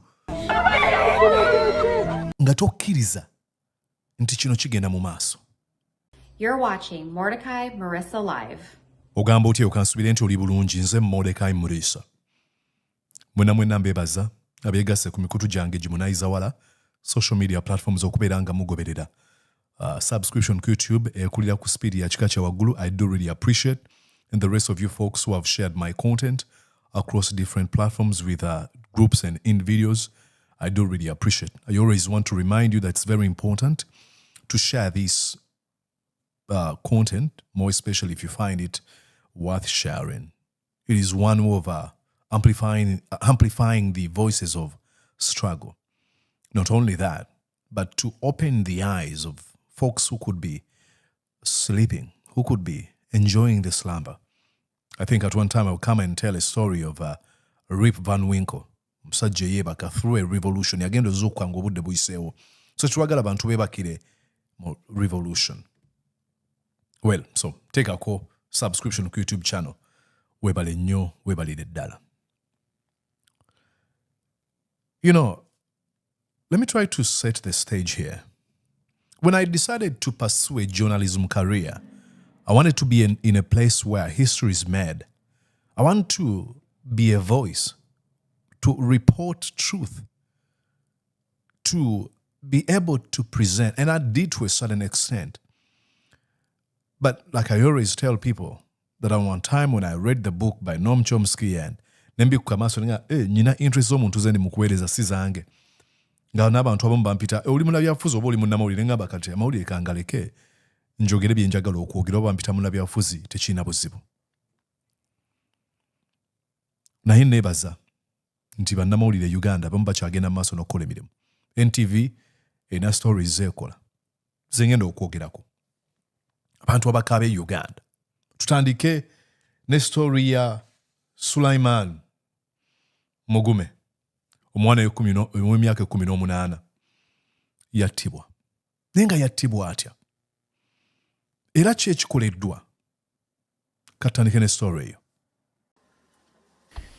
nga tokkiriza nti kino kigenda mu maaso. You're watching Mordecai Marissa Live. Ogamba otya okansubire nti oli bulungi, nze Mordecai Marissa. Mwena mbebaza abeegasse ku mikutu gyange gimunayiza wala social media platforms okubeera nga mugoberera. Subscription ku YouTube ekulira ku speed ya kika kya waggulu. I do really appreciate, and the rest of you folks who have shared my content across different platforms with groups and in videos, I do really appreciate. I always want to remind you that it's very important to share this content, more especially if you find it worth sharing. It is one way of amplifying the voices of struggle. Not only that, but to open the eyes of folks who could be sleeping, who could be enjoying the slumber. I think at one time I'll come and tell a story of Rip Van Winkle. Musajja yeebaka through a revolution. Yagenda ozuukwanga obudde buyiseewo. So twagala abantu beebakire mu revolution. Well, so take a call, subscription to YouTube channel. Webale nnyo, webalire ddala. You know, let me try to set the stage here. When I decided to pursue a journalism career, I wanted to be in a place where history is made. I want to be a voice, to report truth, to be able to present, and I did to a certain extent. But like I always tell people, that at one time when I read the book by Noam Chomsky and nembi kukamaso nga nina interest z'omuntu ze ndi mu kuweereza si zange. nga n'abantu abamu bampita oli munnabyabufuzi oba oli munnamawulire ngamba kati amawulire kangaleke njogere bye njagala okwogera oba bampita munnabyabufuzi tekiina buzibu. Naye neebaza nti bannamawulire Uganda abamu bakyagenda mu maaso n'okukola emirimu. NTV erina stories zeekola ze ngenda okwogerako. Abantu abakaabe Uganda. Tutandike ne story ya Sulaiman Mugume, omwana w'emyaka 18 yattibwa. Naye nga yattibwa atya? Era ki ekikoleddwa? Katandike ne story eyo.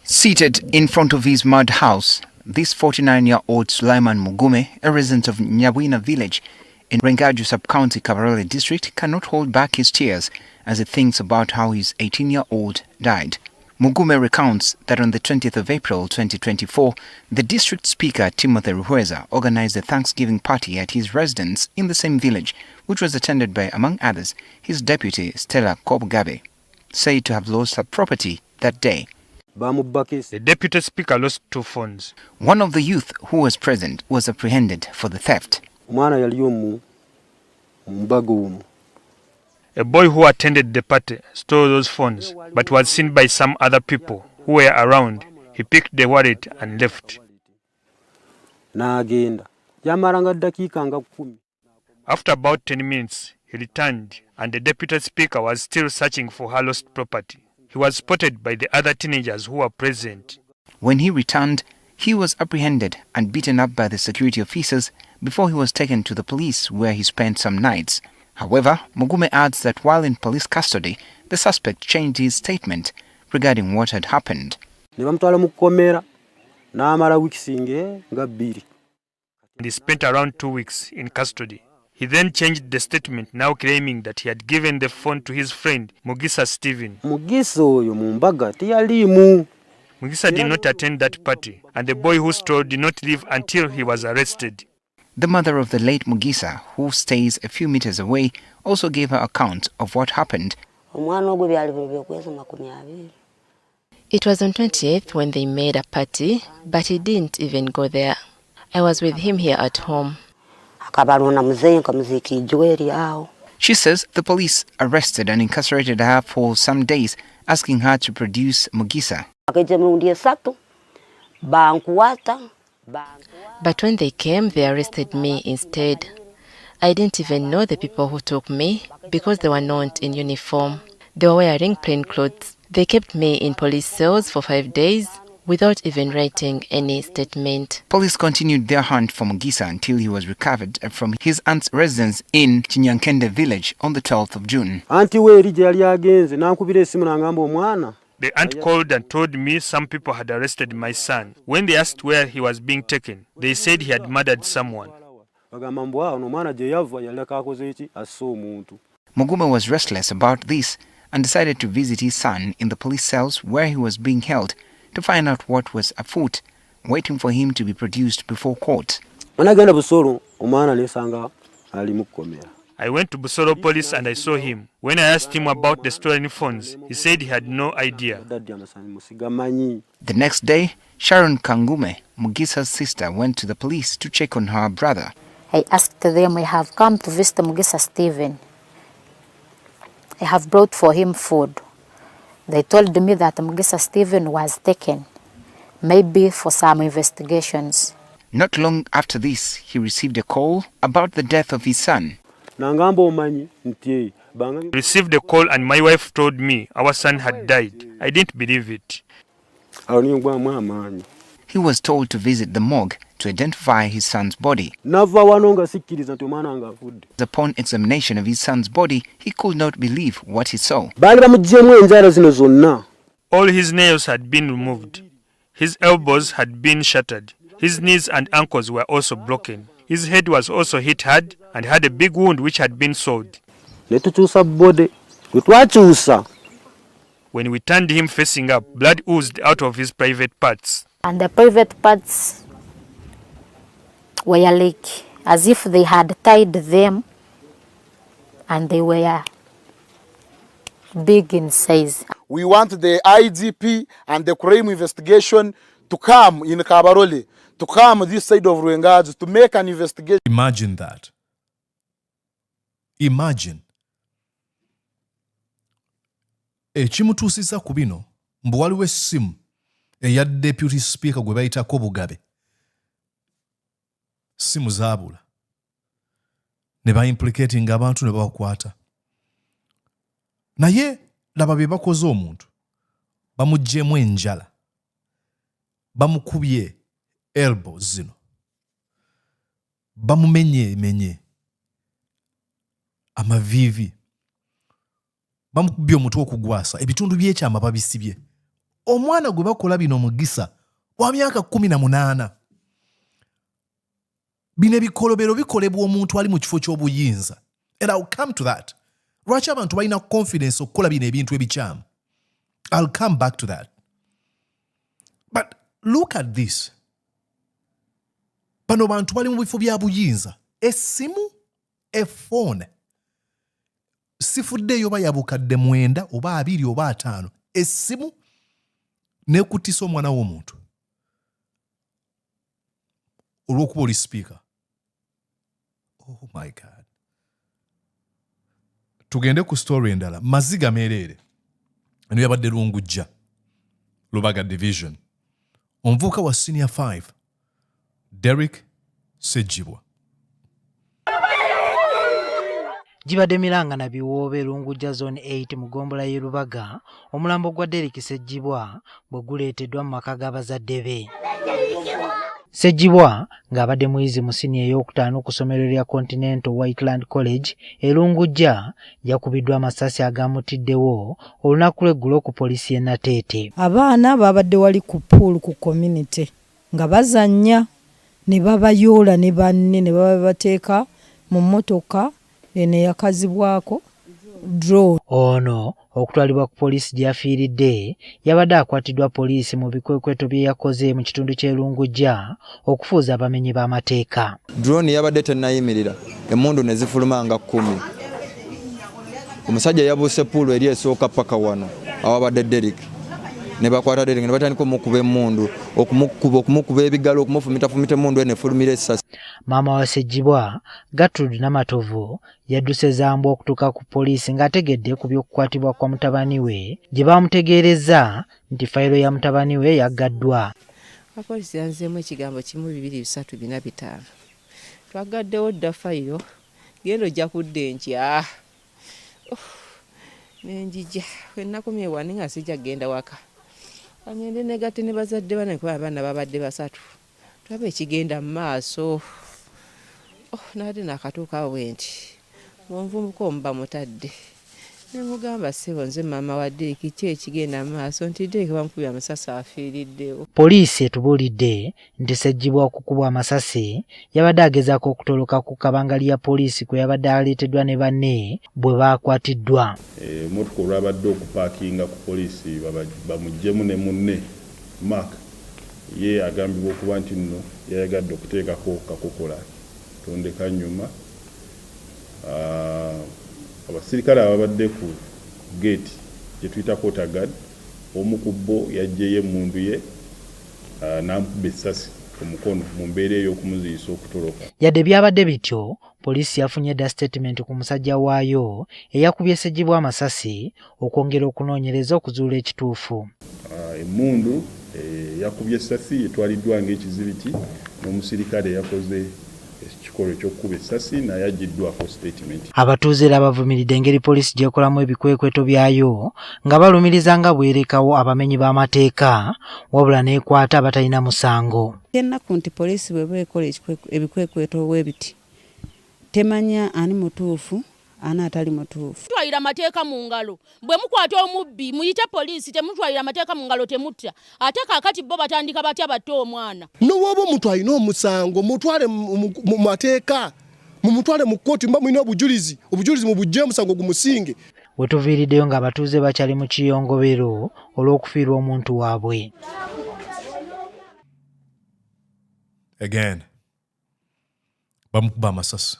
Seated in front of his mud house, this 49-year-old Sulaiman Mugume, a resident of Nyabwina village in Rengaju sub-county Kabarole district, cannot hold back his tears as he thinks about how his 18-year-old died. Mugume recounts that on the 20th of April 2024, the district speaker Timothy Ruhweza organized a Thanksgiving party at his residence in the same village, which was attended by, among others, his deputy Stella Kobgabe, said to have lost her property that day. The deputy speaker lost 2 phones. One of the youth who was present was apprehended for the theft. A boy who attended the party stole those phones, but was seen by some other people who were around. He picked the wallet and left. After about 10 minutes, he returned, and the deputy speaker was still searching for her lost property. He was spotted by the other teenagers who were present. When he returned, he was apprehended and beaten up by the security officers before he was taken to the police, where he spent some nights. However, Mugume adds that while in police custody, the suspect changed his statement regarding what had happened. And he spent around 2 weeks in custody. He then changed the statement, now claiming that he had given the phone to his friend, Mugisa Stephen. Mugisa did not attend that party, and the boy who stole did not leave until he was arrested. The mother of the late Mugisa, who stays a few meters away, also gave her account of what happened. It was on 28th when they made a party, but he didn't even go there. I was with him here at home. She says the police arrested and incarcerated her for some days, asking her to produce Mugisa. But when they came, they arrested me instead. I didn't even know the people who took me because they were not in uniform. They were wearing plain clothes. They kept me in police cells for 5 days without even writing any statement. Police continued their hunt for Mugisa until he was recovered from his aunt's residence in Chinyankende village on the 12th of June. The aunt called and told me some people had arrested my son. When they asked where he was being taken, they said he had murdered someone. Mugume was restless about this and decided to visit his son in the police cells where he was being held to find out what was afoot, waiting for him to be produced before court. I went to Busoro police and I saw him. When I asked him about the stolen phones, he said he had no idea. The next day, Sharon Kangume, Mugisa's sister, went to the police to check on her brother. I asked them, we have come to visit Mugisa Stephen. I have brought for him food. They told me that Mugisa Stephen was taken, maybe for some investigations. Not long after this, he received a call about the death of his son. Received a call and my wife told me our son had died. I didn't believe it. He was told to visit the morgue to identify his son's body. Upon examination of his son's body, he could not believe what he saw. All his nails had been removed. His elbows had been shattered. His knees and ankles were also broken. His head was also hit hard and had a big wound which had been sewed. When we turned him facing up, blood oozed out of his private parts. And the private parts were like as if they had tied them and they were big in size. We want the IGP and the crime investigation to come in Kabarole to come this side of Rwengaju to make an investigation. Imagine that. Imagine. Ekimutuusisa ku bino mbu waliwo essimu eya deputy speaker gwe bayitako Bugabe. Simu zaabula. Ne ba-implicating abantu ne babakwata. Naye laba bye bakoze omuntu. Bamuggyemu enjala. Bamukubye elbow zino. Bamumenye amavivi. Bamukubye omutwe okugwasa ebitundu by'ekyama babisibye. Omwana gwe bakola bino Mugisa wa myaka 18. Bino ebikolobero bikolebwa omuntu ali mu kifo ky'obuyinza. And I'll come to that. Lwaki abantu balina confidence okukola bino ebintu ebikyamu? I'll come back to that. But look at this. Bano bantu bali mu bifo bya buyinza. Essimu, phone. Sifuddeyo bayabukadde 9 oba 2 oba 5. Essimu nekutisa omwana w'omuntu. Olw'okuba oli speaker. Oh my God. Tugende ku story endala. Maziga Merere. Eno yabadde Lungujja. Lubaga Division. Omuvubuka wa Senior 5. Derek Sejjibwa. Jibadde Miranga na Biwoobe Lungujja Zone 8 mu Gombola y'e Lubaga, omulambo gwa Derek Sejjibwa bwe guleeteddwa mu maka g'abazadde be. Sejjibwa ng'abadde muyizi mu siniya ey'okutaano ku ssomero lya Continental Whiteland College e Lungujja yakubiddwa amasasi agaamutiddewo olunaku lw'eggulo ku poliisi y'e Nateete. Abaana babadde wali ku pool ku community nga bazannya ne babayoola ne banne ne babateeka mu mmotoka ene yakazibwako drone. Ono okutwalibwa ku poliisi gy'afiiridde yabadde akwatiddwa poliisi mu bikwekweto bye yakoze mu kitundu ky'e Lungujja okufuuza abamenyi b'amateeka. Drone yabadde tennayimirira, emmundu ne zifuluma nga 10. Omusajja yabuuse pool eri esooka paka wano awabadde Derek. Ne bakwata Derek ne batandika omukuba emmundu, okumukuba ebigalo, okumufumita emmundu ene fulumira essasi. Maama wa Sejjibwa Gertrude Namatovu yadduse Zambo okutuuka ku poliisi ng'ategedde ku by'okukwatibwa kwa mutabani we gye baamutegeereza nti fayiro ya mutabani we yaggaddwa. Apoliisi yanzeemu ekigambo 1 2 3 4 5. Twagaddewo dda fayiro genda ojja kudda enkya. Nenjija wenakumye wani nga sijja genda waka. Angende negate ne bazadde bana kwa abaana babadde 3. Twabe ekigenda mu maaso. Nadi nakatuuka wenti. Munvumuko mba mutadde. Ne mugamba sebo nze mama wa Derek ki ekigenda mu maaso nti Derek bamukubye amasasi afiiriddewo. Poliisi etubuulidde nti Sejjibwa okukubwa amasasi yabadde agezaako okutoloka ku kabangali ya poliisi kwe yabadde aleeteddwa ne banne bwe baakwatiddwa. Motoka olwabadde okupaakinga ku poliisi bamuggyemu ne munne Mark ye agambibwa okuba nti nno yayagadde okuteekako kakokola tondeka nnyuma. Abasirikale ababadde ku gate gye tuyita quarter guard omu ku bo yaggyeyo emmundu ye n'amukuba essasi ku mukono mu mbeera ey'okumuziyiza okutoloka. Yadde byabadde bityo poliisi yafunye dda statement ku musajja waayo eyakubye Sejjibwa amasasi okwongera okunoonyereza okuzuula ekituufu. Emmundu yakubye essasi etwaliddwa ng'ekizibiti n'omusirikale yakoze ekikolo ky'okukuba essasi naye aggiddwako statement. Abatuuze bavumiridde engeri poliisi gy'ekolamu ebikwekweto byayo nga balumiriza nga bwerekawo abamenyi b'amateeka wabula n'ekwata abatalina musango. Ennaku nti poliisi bw'eba ekola ebikwekweto bw'ebiti temanya ani mutuufu ani atali mutuufu. Twalira amateeka mu ngalo bwe mukwata omubbi muyite poliisi temutwalira amateeka mu ngalo temutta ate kaakati bo batandika batya batte omwana. N'owoba omuntu alina omusango mutwale mu mateeka mumutwale mu kkooti mba mulina obujulizi mu bujje omusango gumusinge. We tuviiriddeyo ng'abatuuze bakyali mu kiyongobero olw'okufiirwa omuntu waabwe. Again, bamukuba amasasi.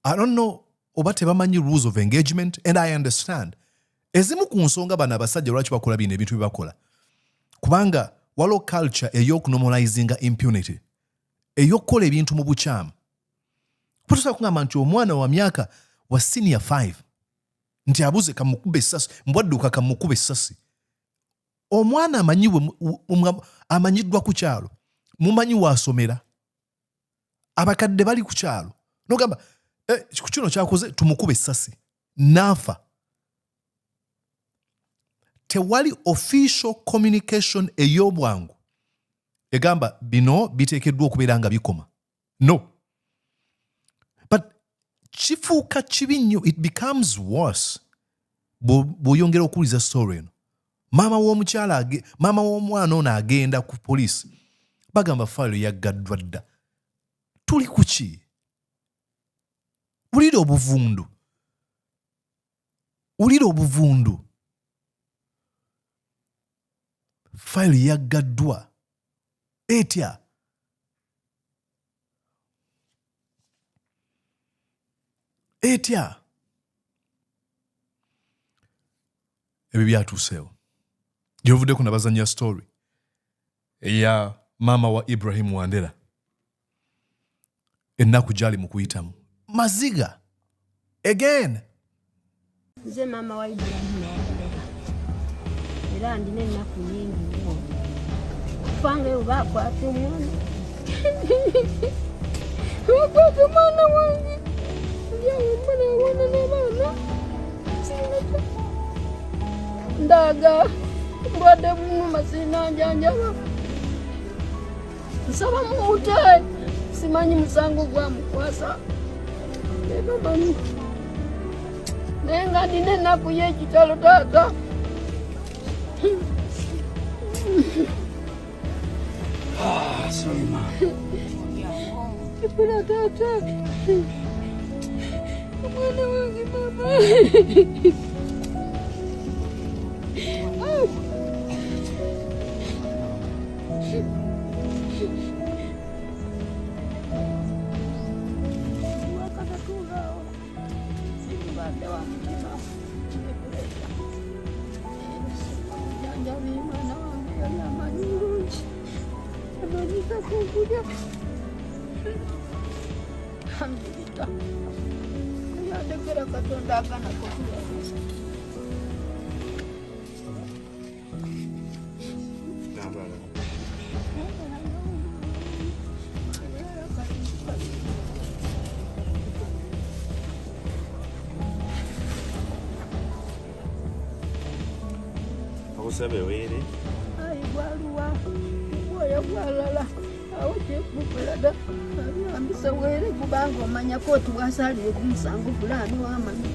I don't know oba tebamanyi rules of engagement, and I understand. Ezimu ku nsonga bano abasajja lwaki bakola bino ebintu bye bakola. Kubanga waliwo culture ey'okunomalizinga impunity ey'okukola ebintu mu bukyamu. Kutusa kungamba nti omwana wa myaka wa senior 5 nti abuze kamukube essasi mbwadduka kamukube essasi. Omwana amanyiddwa ku kyalo, mumanyi waasomera, abakadde bali ku kyalo nogamba kino kyakoze tumukube essasi n'afa. Tewali official communication ey'obwangu egamba bino biteekeddwa okubeera nga bikoma. No. But kifuuka kibi nnyo, it becomes worse bw'oyongera okuwuliza story eno. Maama w'omwana ono agenda ku poliisi bagamba fayiro yaggaddwa dda. Tuli ku ki? Wulira obuvundu. Fayiro yaggaddwa etya. Ebyo byatuuseewo. Gyovuddeko nabazanya story eya maama wa Ibrahim Wandera. Ennaku gyali mu kuyitamu. Maziga. Again. Nze maama wa Ibrahim Wandera. Era ndina ennaku nyingi nnyo. Kufange bakwata omwana. Bakwata omwana wange. Omwana wana n'abaana. Ndaga. Mbwadde bumuma sirina njanjaba. Nsaba muute. Simanyi musango gwamukwasa. Bamanyi. Naye nga ndina ennaku y'ekitalo taata. Sorry, ma. Ipula taata. Omwana wange mama. Sabe wele ai gwaluwa oya gwalala awuje kukulada ambisa wele kubanga omanya koti wasali okusango fulani wamanya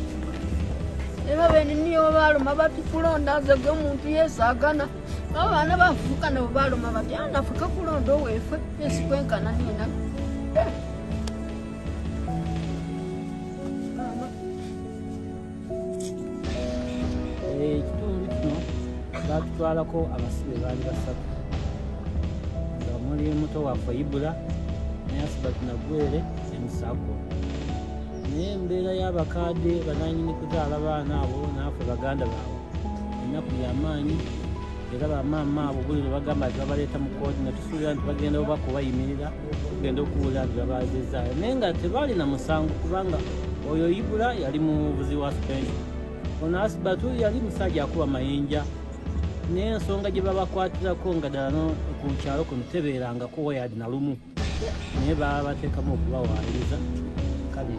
eba bene niyo baluma bati kulonda zege omuntu yesagana abaana bafuka nabo baluma bati anafuka kulonda owefe esikwenkana nina batwalako abasibe baali basatu nga muli muto waffe Ibula naye Asibati Nagwere emisako naye embeera y'abakadde bananyini kuzaala baana abo naffe baganda baabwe ennaku yamaanyi era bamaama abo buli lwebagamba nti babaleeta mu kooti nga tusuubira nti bagenda bakubayimirira tugenda okuwulira nti babazizaayo naye nga tebalina musango kubanga oyo Ibula yali muvuzi wa suspension ono Asibatu yali musajja akuba mayinja n'ensonga gye babakwatirako nga ddala ku kyalo kuno tebeerangako wayadi na lumu naye baba bateekamu okubawaayiriza kale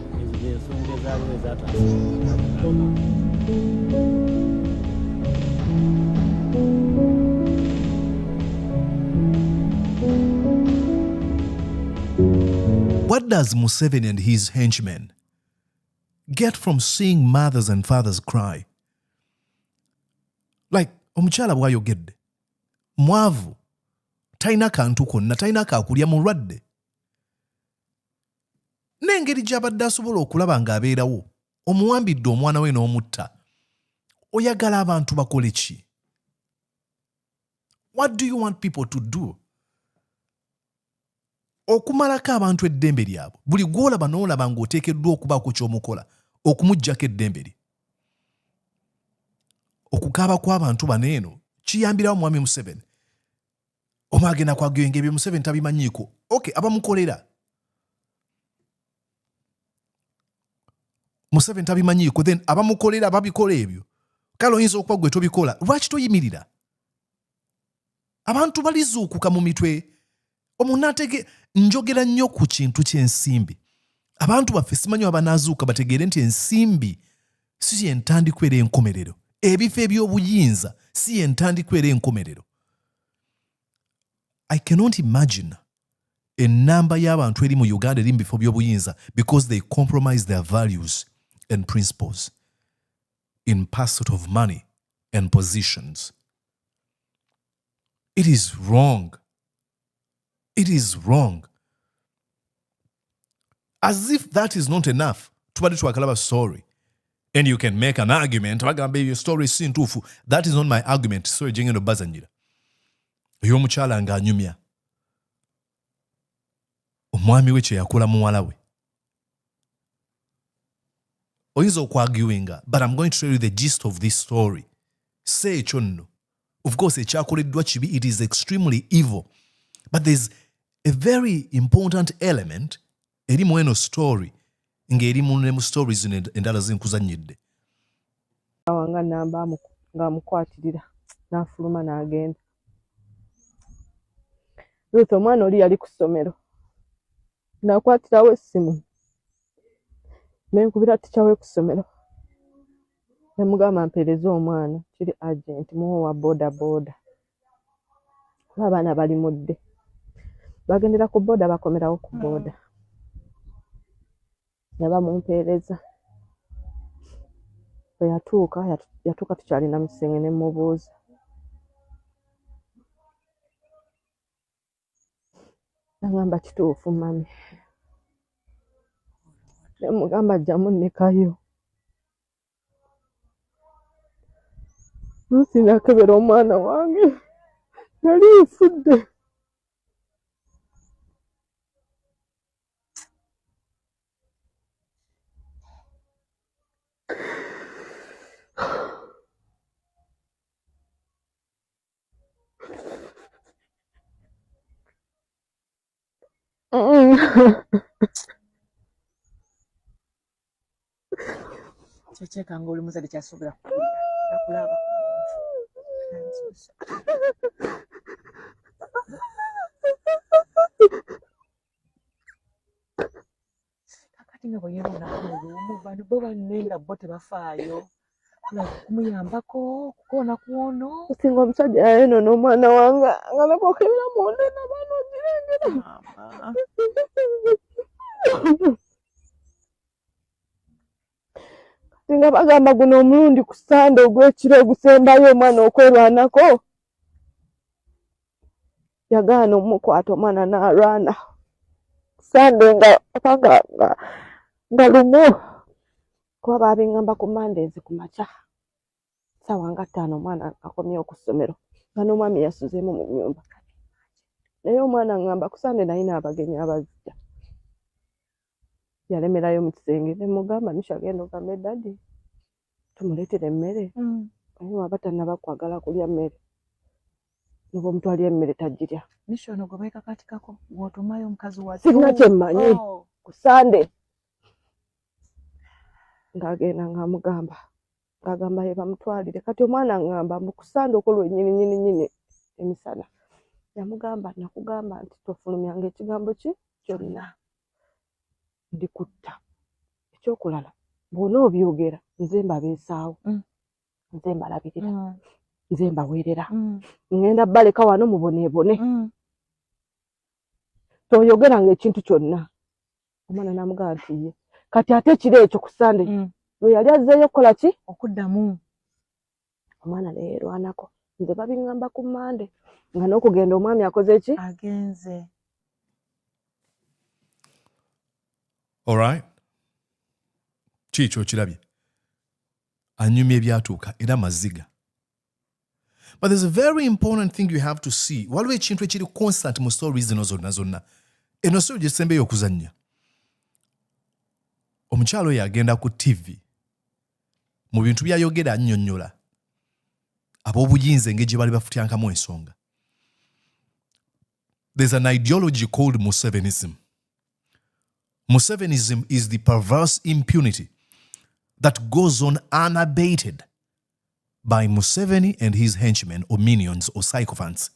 ezo ensonga ezaaliwo ezataasa. What does Museveni and his henchmen get from seeing mothers and fathers cry? Like, omukyala bw'ayogedde mwavu talina kantu konna talina kaakulya mulwadde n'engeri gy'abadde asobola okulaba ng'abeerawo omuwambidde omwana we n'omutta oyagala abantu bakole ki? What do you want people to do? Okumalako abantu eddembe lyabwe buli gw'olaba n'olaba ng'oteekeddwa okubaako ky'omukola okumuggyako eddembe lye. Okukaaba kw'abantu bano eno kiyambirawo Mwami Museveni. omagenda kwagenge ebyo Museveni tabimanyiiko. Okay, abamukolera Museveni tabimanyiiko, then abamukolera babikola ebyo. Kale oyinza okuba gwe tobikola. Lwaki toyimirira? Abantu balizuukuka mu mitwe. Omunatege njogera nnyo ku kintu ky'ensimbi. Abantu baffe simanyi abanaazuuka bategeere nti ensimbi si y'entandikwa era enkomerero. Ebifo eby'obuyinza si y'entandikwa era enkomerero. I cannot imagine ennamba y'abantu eri mu Uganda eri mu bifo by'obuyinza because they compromise their values and principles in pursuit of money and positions. It is wrong. It is wrong. As if that is not enough. Tubali twakalaba story. And you can make an argument. Bagamba your story is ntuufu. That is not my argument. So jengeno bazanjira. Y'omukyala ng'anyumya. Omwami we kye yakola muwala we. Oyinza okwagiwinga, but I'm going to tell you the gist of this story. Say ekyo nno. Of course, ekyakoleddwa kibi, it is extremely evil. But there's a very important element eri mu eno story ng'eri mu stories endala zenkuzannyidde. Awanga namba ng'amukwatirira n'afuluma n'agenda. Ruth omwana oli yali ku ssomero. N'akwatirawo essimu. Nenkubira tica we ku ssomero. Ne mugamba mpeereza omwana kiri agent muwo wa boda. Abaana bali mudde. Bagendera ku boda bakomerawo ku boda. Ne bamumpeereza. Bwe yatuuka tukyalina Musenge ne mubuuza. Nagamba kituufu mami. Ne mugamba ajjamu nnekayo. Lucy nakebera omwana wange. Yali nfudde. Kyekeka ng'oli muzadde kyasobola nakulaba kakati nga bwe yeronakulumu bano bo bannenga bo tebafaayo kumuyambako kukoona kuono osinga omusajja yayonoona omwana wange nga nakokebera munda nabaana ogirengera singa bagamba guno omulundi ku Sande ogw'ekiro ogusembayo omwana okwerwanako yagaana omukwata omwana n'alwana Sande nga lumu kuba babingamba ku Mondays ku makya ssaawa nga 5 omwana akomyewo ku ssomero nga n'omwami yasuzeemu mu nnyumba naye omwana ngamba ku Sande nalina abagenyi abazija yalemerayo mu kisenge ne mugamba nikyagenda ogambe daddy tumuleetere emmere naye waba tannaba kwagala kulya mmere noba omutwalira emmere tagirya nishono gwe beekakatikako bw'otumayo omukazi wa sirina kye mmanyi ku Sande ng'agenda ng'agamba ye bamutwalire kati omwana ngamba mbu ku Sande okolwa ennyini emisana yamugamba nakugamba nti tofulumyanga ekigambo ki kyonna ndi Kutta ekyokulala bw'ona obyogera nze mbabeesaawo nze mbalabirira nze mbaweerera ngenda baleka wano muboneebone toyogeranga ekintu kyonna omwana n'amugamba nti ye kati ate ekiro ekyo ku Sande lwe yali azzeeyo kukola ki okuddamu omwana ne yeerwanako nze babingamba ku Mande nga n'okugenda omwami akoze ki agenze. Alright. Chicho kirabye. Anyumye ebyatuuka era maziga. But there's a very important thing you have to see. Waliwo ekintu ekiri constant mu stories zino zonna. Eno story gyesembeyo okuzannya. Omukyalo oyo agenda ku TV. Mu bintu byayogera annyonnyola. Ab'obuyinza engeri gye bali bafutyankamu ensonga. There's an ideology called Musevenism. Musevenism is the perverse impunity that goes on unabated by Museveni and his henchmen or minions or sycophants.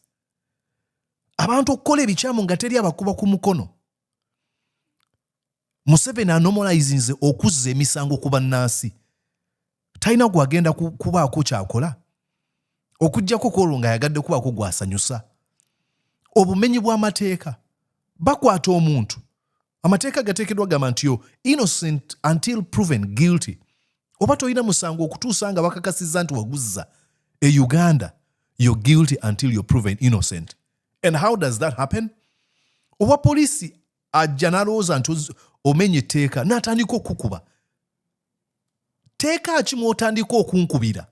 Abantu okukola ebikyamu nga teri abakuba ku mukono. Museveni anomalizing okuzza emisango ku bannansi. Talina gwagenda kubaako kyakola. Okujjako kwolwo nga yagadde kubaako gwasanyusa. Obumenyi bw'amateeka bakwata omuntu. Amateeka gateekeddwa gamba nti yo innocent until proven guilty. Oba toyina musango okutuusa nga bakakasizza nti waguzza. E Uganda, you're guilty until you're proven innocent. And how does that happen? Oba polisi ajja n'alowooza nti omenye etteeka n'atandika okukuba. Teeka ki mw'otandika okunkubira?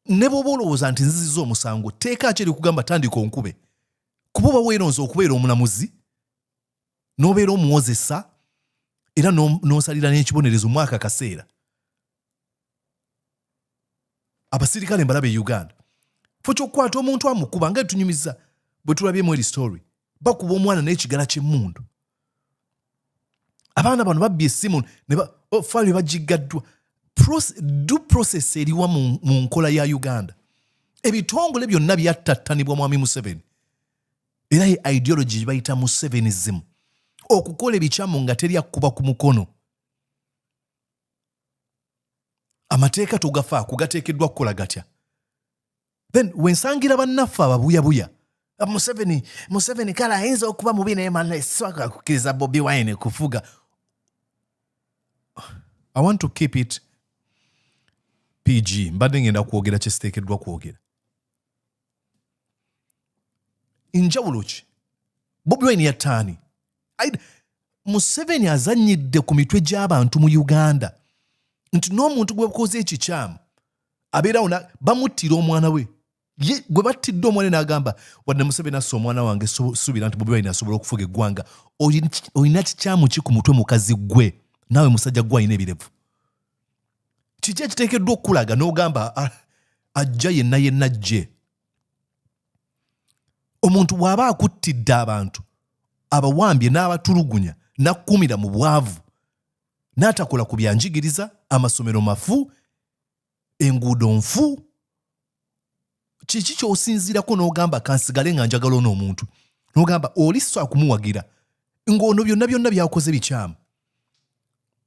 Ne bw'oba olowooza nti nzizizza omusango, teeka ki erikugamba tandika onkube? Kuba oba weeronze okubeera omulamuzi, n'obeera omuwozesa, era n'osalira n'ekibonerezo mwaka akaseera. Abasirikale mbalabe e Uganda. Fo ky'okukwata omuntu amukuba nga tunyumiza bwe tulabyemu eri story. Bakuba omwana n'ekigala ky'emmundu. Abaana bano babbye essimu ne file bagiggaddwa. Due process eriwa mu nkola ya Uganda. Ebitongole byonna byattattanibwa Mwami Museveni. Era ye ideology bayita Musevenism. Okukola ebikyamu nga teri akuba ku mukono. Amateeka togafaako gateekeddwa kukola gatya. Then wensangira bannaffe ababuyabuya. Museveni kale ayinza okuba mubi naye manne swaka kukkiriza Bobi Wine kufuga. I want to keep it PG. Mbadde ngenda kwogera kye siteekeddwa kwogera. Injawulo ki? Bobi Wine yattaani. Museveni azannyidde ku mitwe gy'abantu mu Uganda nti n'omuntu gwe bakoze ekikyamu abeerawo bamuttira omwana we. Ye gwe battidde omwana n'agamba wadde Museveni assa omwana wange suubira nti Bobi Wine asobola okufuga eggwanga. Olina kikyamu ki ku mutwe mukazi gwe? Naawe musajja gwe alina ebirevu. Kiki ekiteekeddwa okulaga n'ogamba Ajja yenna ajje? Omuntu bw'aba akuttidde abantu abawambye n'abatulugunya n'akkumira mu bwavu n'atakola ku byanjigiriza, amasomero mafu, enguudo nfu, kiki ky'osinziirako n'ogamba kansigale nga njagala ono omuntu? N'ogamba oli so akumuwagira ng'ono byonna byakoze bikyamu.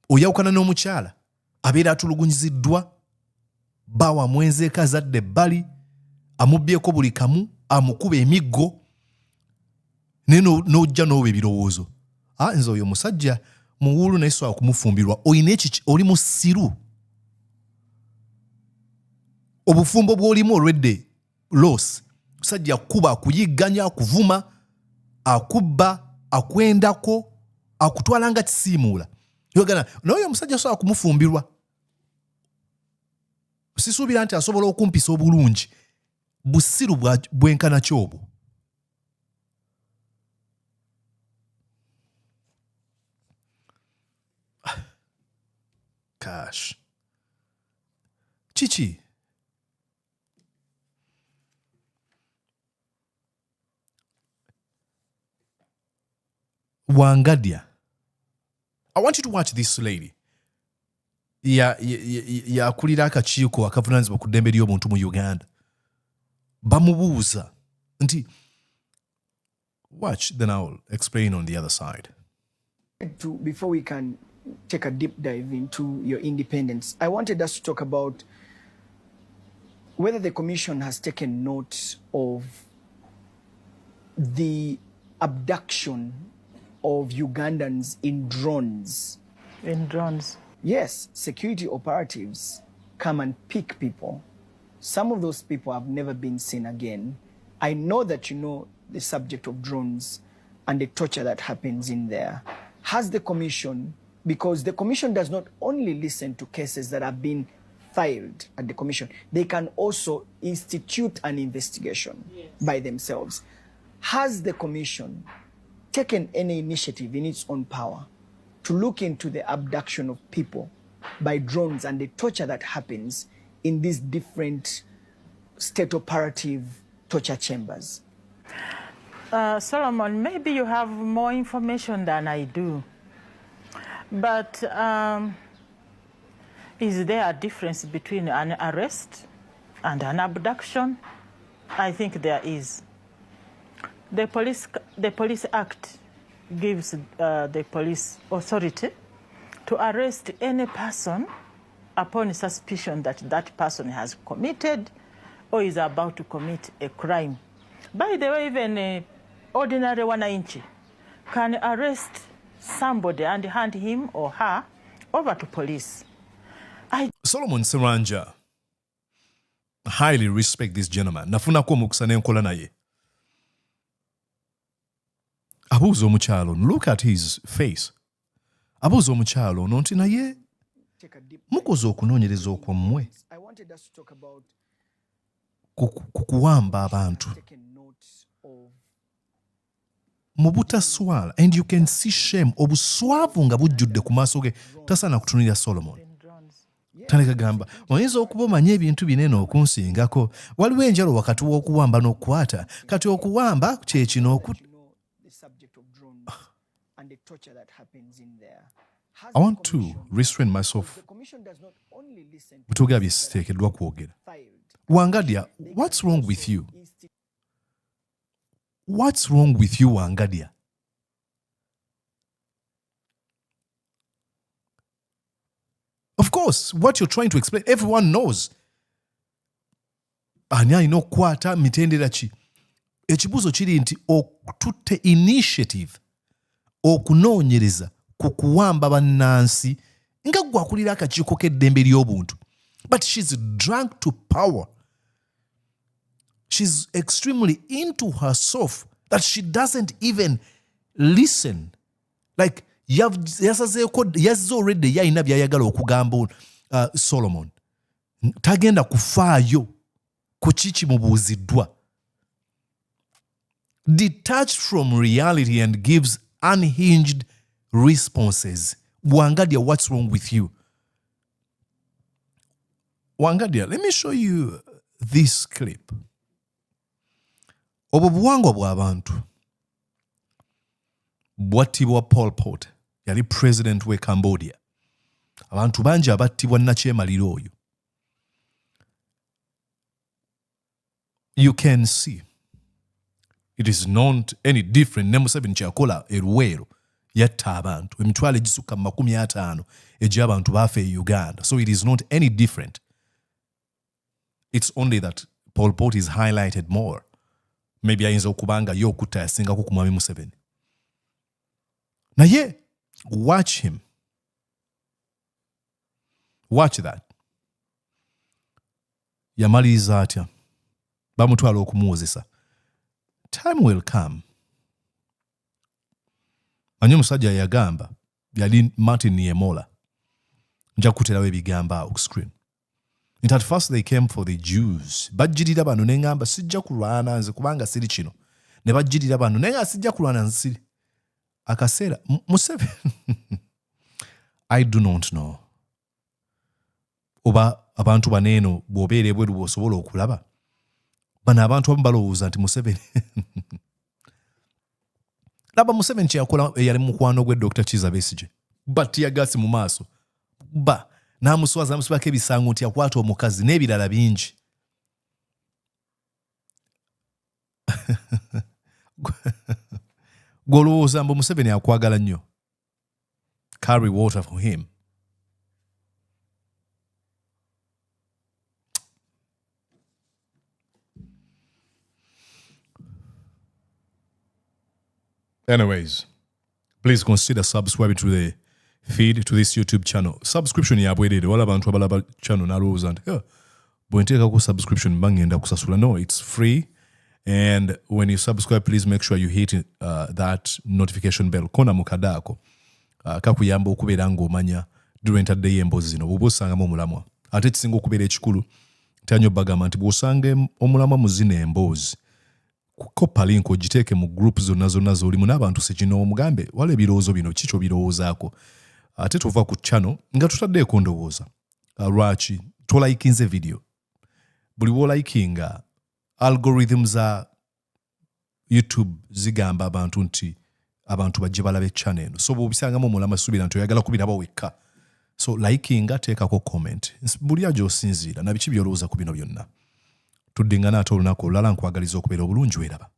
Oyawukana n'omukyala abeera atulugunyiziddwa, bawa mwenzeeka zadde ebbali, amubbyeko buli kamu, amukuba emiggo, naye n'ojja n'oba ebirowoozo. Nze oyo musajja muwuulu naye so akumufumbirwa. Oli musiru. Obufumbo bw'olimu olwedde loss. Musajja akuba, akuyigganya, akuvuma, akubba, akwendako, akutwala nga kisiimuula. Yogana n'oyo omusajja so akumufumbirwa. Sisuubira nti asobola okumpisa obulungi. Busiru bwenkana kyobwo. Gosh. Chichi. Wangadia. I want you to watch this lady. Yakulira akakiiko akavunaanyizibwa ku ddembe ly'obuntu mu Uganda. Bamubuuza nti, watch, then I'll explain on the other side. Before we can take a deep dive into your independence, I wanted us to talk about whether the commission has taken note of the abduction of Ugandans in drones. In drones? Yes, security operatives come and pick people. Some of those people have never been seen again. I know that you know the subject of drones and the torture that happens in there. Has the commission, because the commission does not only listen to cases that have been filed at the commission, they can also institute an investigation by themselves. Has the commission taken any initiative in its own power to look into the abduction of people by drones and the torture that happens in these different state operative torture chambers? Solomon, maybe you have more information than I do. But is there a difference between an arrest and an abduction? I think there is. The Police Act gives the police authority to arrest any person upon suspicion that that person has committed or is about to commit a crime. By the way, even an ordinary wananchi can arrest somebody and hand him or her over to police. Solomon Seranja, highly respect this gentleman. Nafuna ko mukusane nkola naye. Abuzo mukyalo, look at his face. Abuzo mukyalo, nonti naye mukoze okunoonyereza okwammwe kukuwamba abantu mu butaswala, and you can see shame, obuswavu nga bujjudde ku maaso ge. Tasaana kutunulira Solomon. Taleka gamba oyinza okuba omanye ebintu binene okunsingako. Waliwo enjalo wakati w'okuwamba n'okukwata. Kati okuwamba kye kino I want to restrain myself. Butugabye siteekeddwa kwogera. Wangadia, what's wrong with you? What's wrong with you, Wangadia? Of course, what you're trying to explain, everyone knows. Ani alina okukwata mitendera ki? Ekibuuzo kiri nti otutte initiative okunoonyereza ku kuwamba bannansi nga gwe akulira akakiiko k'eddembe ly'obuntu. But she's drunk to power. She's extremely into herself that she doesn't even listen. Like, yazze already yalina by'ayagala okugamba Solomon. Tagenda kufaayo ku kiki mubuuziddwa. Detached from reality and gives unhinged responses. Wangadia, what's wrong with you? Wangadia, let me show you this clip. Obwo buwangwa bw'abantu bwattibwa Pol Pot, yali president we Cambodia. Abantu bangi abattibwa nakyemalira oyo. You can see it is not any different. Ne Museveni kyakola eruweero yatta abantu emitwalo egisukka mu 50 egy'abantu baafa e Uganda. So it is not any different. It's only that Pol Pot is highlighted more. Maybe ayinza okubanga yo Kutta yasingako ku mwami Museveni. Naye, watch him. Watch that. Yamaliriza atya. Bamutwala okumuwozesa. Time will come. Manyi omusajja yagamba yali Martin Niemola. Nja kuterawo ebigamba ku screen. At first they came for the Jews. Bajjirira bano ne ngamba sijja kulwana nze kubanga siri kino. Ne bajjirira bano ne nga sijja kulwana nsi. Akaseera Museveni I do not know. Oba abantu baneeno bw'obeera ebweru bw'osobola okulaba. Bano abantu abamu balowooza nti Museveni laba Museveni kye yakola eyali mukwano gwe Dr. Kizza Besigye. Batiyagasi mu maaso. N'amuswaza amusibako ebisango nti yakwata omukazi n'ebirala bingi. Gw'olowooza mbu Museveni akwagala nnyo. Carry water for him. Anyways, please consider subscribing to the feed to this YouTube channel. Subscription ya bwerere wala abantu abalaba channel nalowooza nti bwenteekako subscription bangenda kusasula. No, it's free. And when you subscribe, please make sure you hit that notification bell. Kona mukadaako. Kakuyamba okubeera ng'omanya ntaddeyo emboozi zino bw'oba osangamu omulamwa. Ate kisinga okubeera ekikulu tanyo bagamba nti bw'osanga omulamwa mu zino emboozi kopa link ogiteeke mu group zonna z'olimu n'abantu sekino omugambe wala ebirowoozo bino kikyo birowoozaako. Ate tova ku channel nga tutaddeeko ndowooza. Lwaki tolaikinze video. Buli w'olaikinga algorithms YouTube zigamba abantu nti abantu bajje balabe channel eno. So bobisangamu mulama subira nti oyagala kubiraba wekka. So likinga teekako comment. Buli ajo osinziira na biki byolowooza ku bino byonna. Tuddingana ate olunaku olulala nkwagaliza okubeera obulungi weeraba.